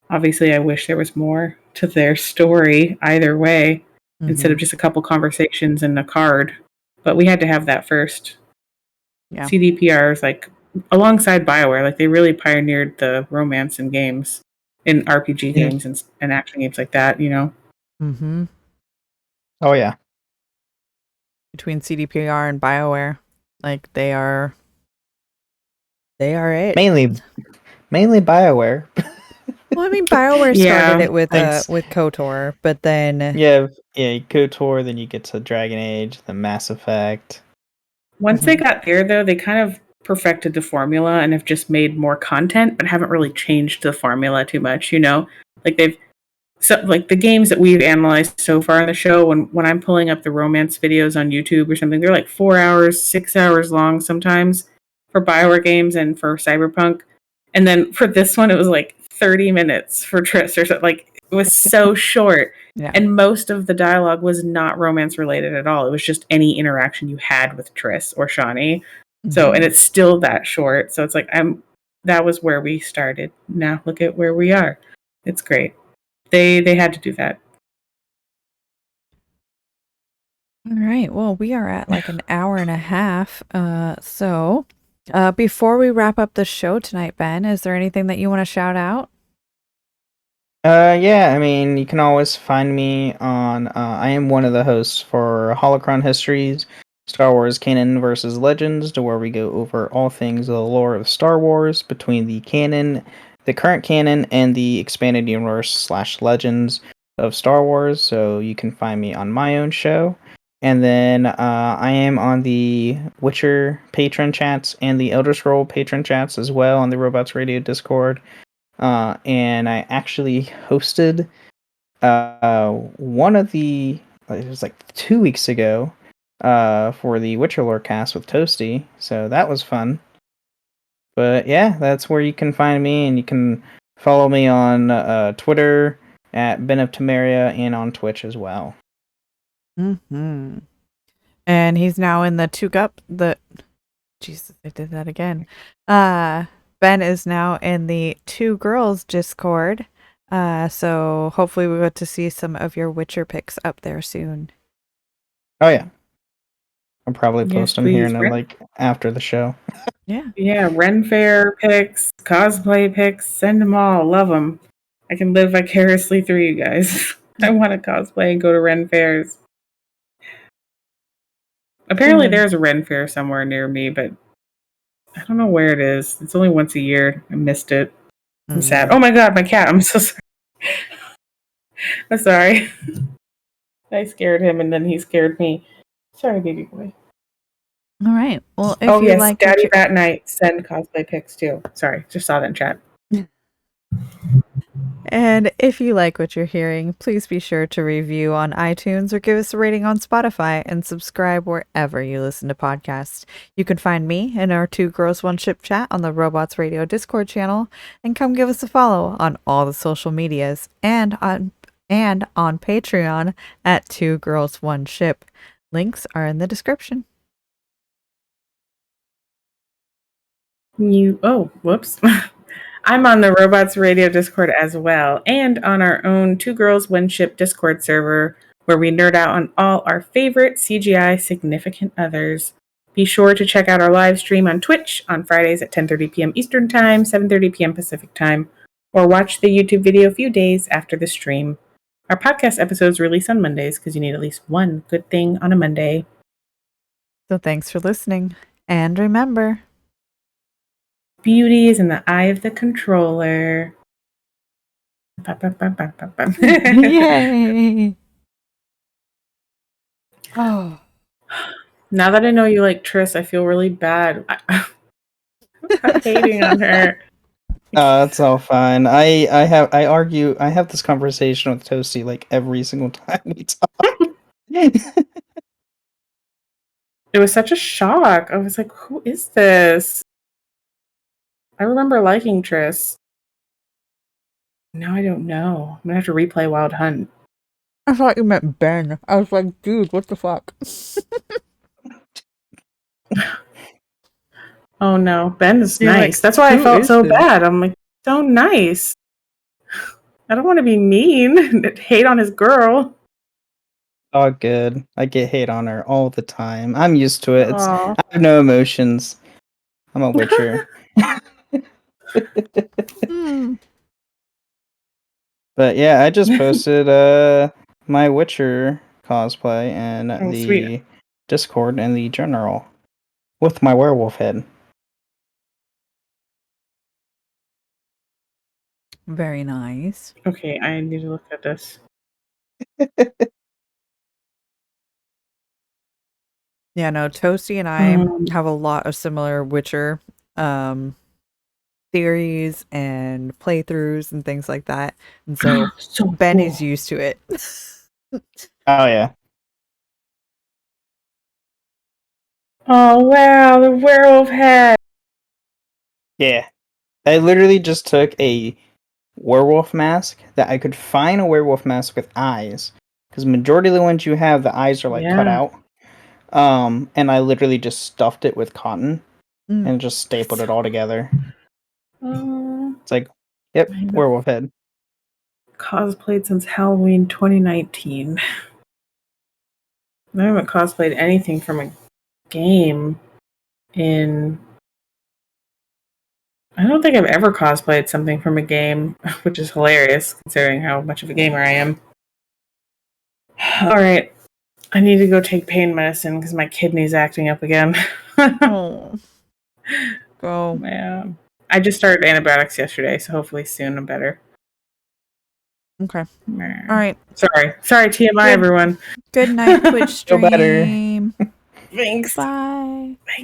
C: Obviously, I wish there was more to their story either way, instead of just a couple conversations and a card. But we had to have that first.
B: Yeah.
C: CDPR is like, alongside BioWare, like they really pioneered the romance in games, in RPG games and action games like that, you know?
A: Oh, yeah.
B: Between CDPR and BioWare, like they are it.
A: Mainly BioWare.
B: Well, I mean, BioWare started it with KOTOR, but then
A: yeah, KOTOR. Then you get to Dragon Age, the Mass Effect.
C: Once they got there, though, they kind of perfected the formula and have just made more content, but haven't really changed the formula too much. You know, like like the games that we've analyzed so far in the show. When I'm pulling up the romance videos on YouTube or something, they're like 4 hours, 6 hours long sometimes for BioWare games and for Cyberpunk. And then for this one, it was like 30 minutes for Triss or something. Like, it was so short.
B: Yeah.
C: And most of the dialogue was not romance related at all. It was just any interaction you had with Triss or Shani. So, and it's still that short. So it's like, that was where we started. Now look at where we are. It's great. They had to do that.
B: All right. Well, we are at like an hour and a half. So before we wrap up the show tonight, Ben, is there anything that you want to shout out?
A: Yeah, I mean, you can always find me on, I am one of the hosts for Holocron Histories, Star Wars Canon versus Legends, to where we go over all things the lore of Star Wars between the current canon, and the expanded universe / Legends of Star Wars. So you can find me on my own show. And then I am on the Witcher patron chats and the Elder Scroll patron chats as well on the Robots Radio Discord. And I actually hosted one of it was like 2 weeks ago, for the Witcher Lore cast with Toasty, so that was fun. But yeah, that's where you can find me, and you can follow me on Twitter at Ben of Temeria and on Twitch as well.
B: Mm-hmm. And he's now in the Jesus, I did that again. Ben is now in the Two Girls Discord. So hopefully we get to see some of your Witcher picks up there soon.
A: Oh yeah, I'll probably
C: Yes,
A: post them here
C: please,
A: and after the show.
B: Yeah.
C: Yeah, Ren Fair pics, cosplay pics, send them all. Love them. I can live vicariously through you guys. I want to cosplay and go to Ren Fairs. Apparently, there's a Ren Fair somewhere near me, but I don't know where it is. It's only once a year. I missed it. I'm sad. Oh my god, my cat. I'm so sorry. I'm sorry. I scared him and then he scared me. Sorry, baby boy.
B: All right. Well, if you
C: yes,
B: like
C: Daddy Bat Night, send cosplay pics too. Sorry, just saw that in chat.
B: And if you like what you're hearing, please be sure to review on iTunes or give us a rating on Spotify and subscribe wherever you listen to podcasts. You can find me in our Two Girls One Ship chat on the Robots Radio Discord channel, and come give us a follow on all the social medias and on Patreon at Two Girls One Ship. Links are in the description.
C: Whoops. I'm on the Robots Radio Discord as well, and on our own Two Girls One Ship Discord server, where we nerd out on all our favorite CGI significant others. Be sure to check out our live stream on Twitch on Fridays at 10:30 p.m. Eastern Time, 7:30 p.m. Pacific Time, or watch the YouTube video a few days after the stream. Our podcast episodes release on Mondays because you need at least one good thing on a Monday.
B: So thanks for listening, and remember,
C: beauty is in the eye of the controller.
B: Yay! Oh.
C: Now that I know you like Triss, I feel really bad. I'm hating on her.
A: It's all fine. I have this conversation with Toasty like every single time we talk.
C: It was such a shock. I was like, who is this? I remember liking Triss. Now I don't know. I'm gonna have to replay Wild Hunt.
B: I thought you meant Ben. I was like, dude, what the fuck?
C: Oh no, Ben is
B: You're
C: nice.
B: like,
C: that's why I
B: who
C: felt
B: is
C: so
B: this?
C: bad. I'm like, so nice. I don't want to be mean and hate on his girl.
A: All good. I get hate on her all the time. I'm used to it.
C: Aw.
A: I have no emotions. I'm a Witcher. But yeah, I just posted my Witcher cosplay in the
C: sweet.
A: Discord and the general with my werewolf head.
B: Very nice.
C: Okay, I need to look at this.
B: Yeah, no, Toasty and I have a lot of similar Witcher theories and playthroughs and things like that. And so, Ben is used to it.
A: Oh yeah.
C: Oh wow, the werewolf head.
A: Yeah. I literally just took a werewolf mask that I could find a werewolf mask with eyes. Because majority of the ones you have, the eyes are cut out. And I literally just stuffed it with cotton and just stapled it all together. It's like, yep, werewolf head.
C: Cosplayed since Halloween 2019. I haven't cosplayed anything from a game in... I don't think I've ever cosplayed something from a game, which is hilarious considering how much of a gamer I am. Alright, I need to go take pain medicine because my kidney's acting up again.
B: Oh. Go.
C: Yeah. I just started antibiotics yesterday, so hopefully soon I'm better.
B: Okay. All right.
C: Sorry, TMI, everyone.
B: Good night, Twitch stream.
A: Feel better.
C: Thanks.
B: Bye.
C: Bye.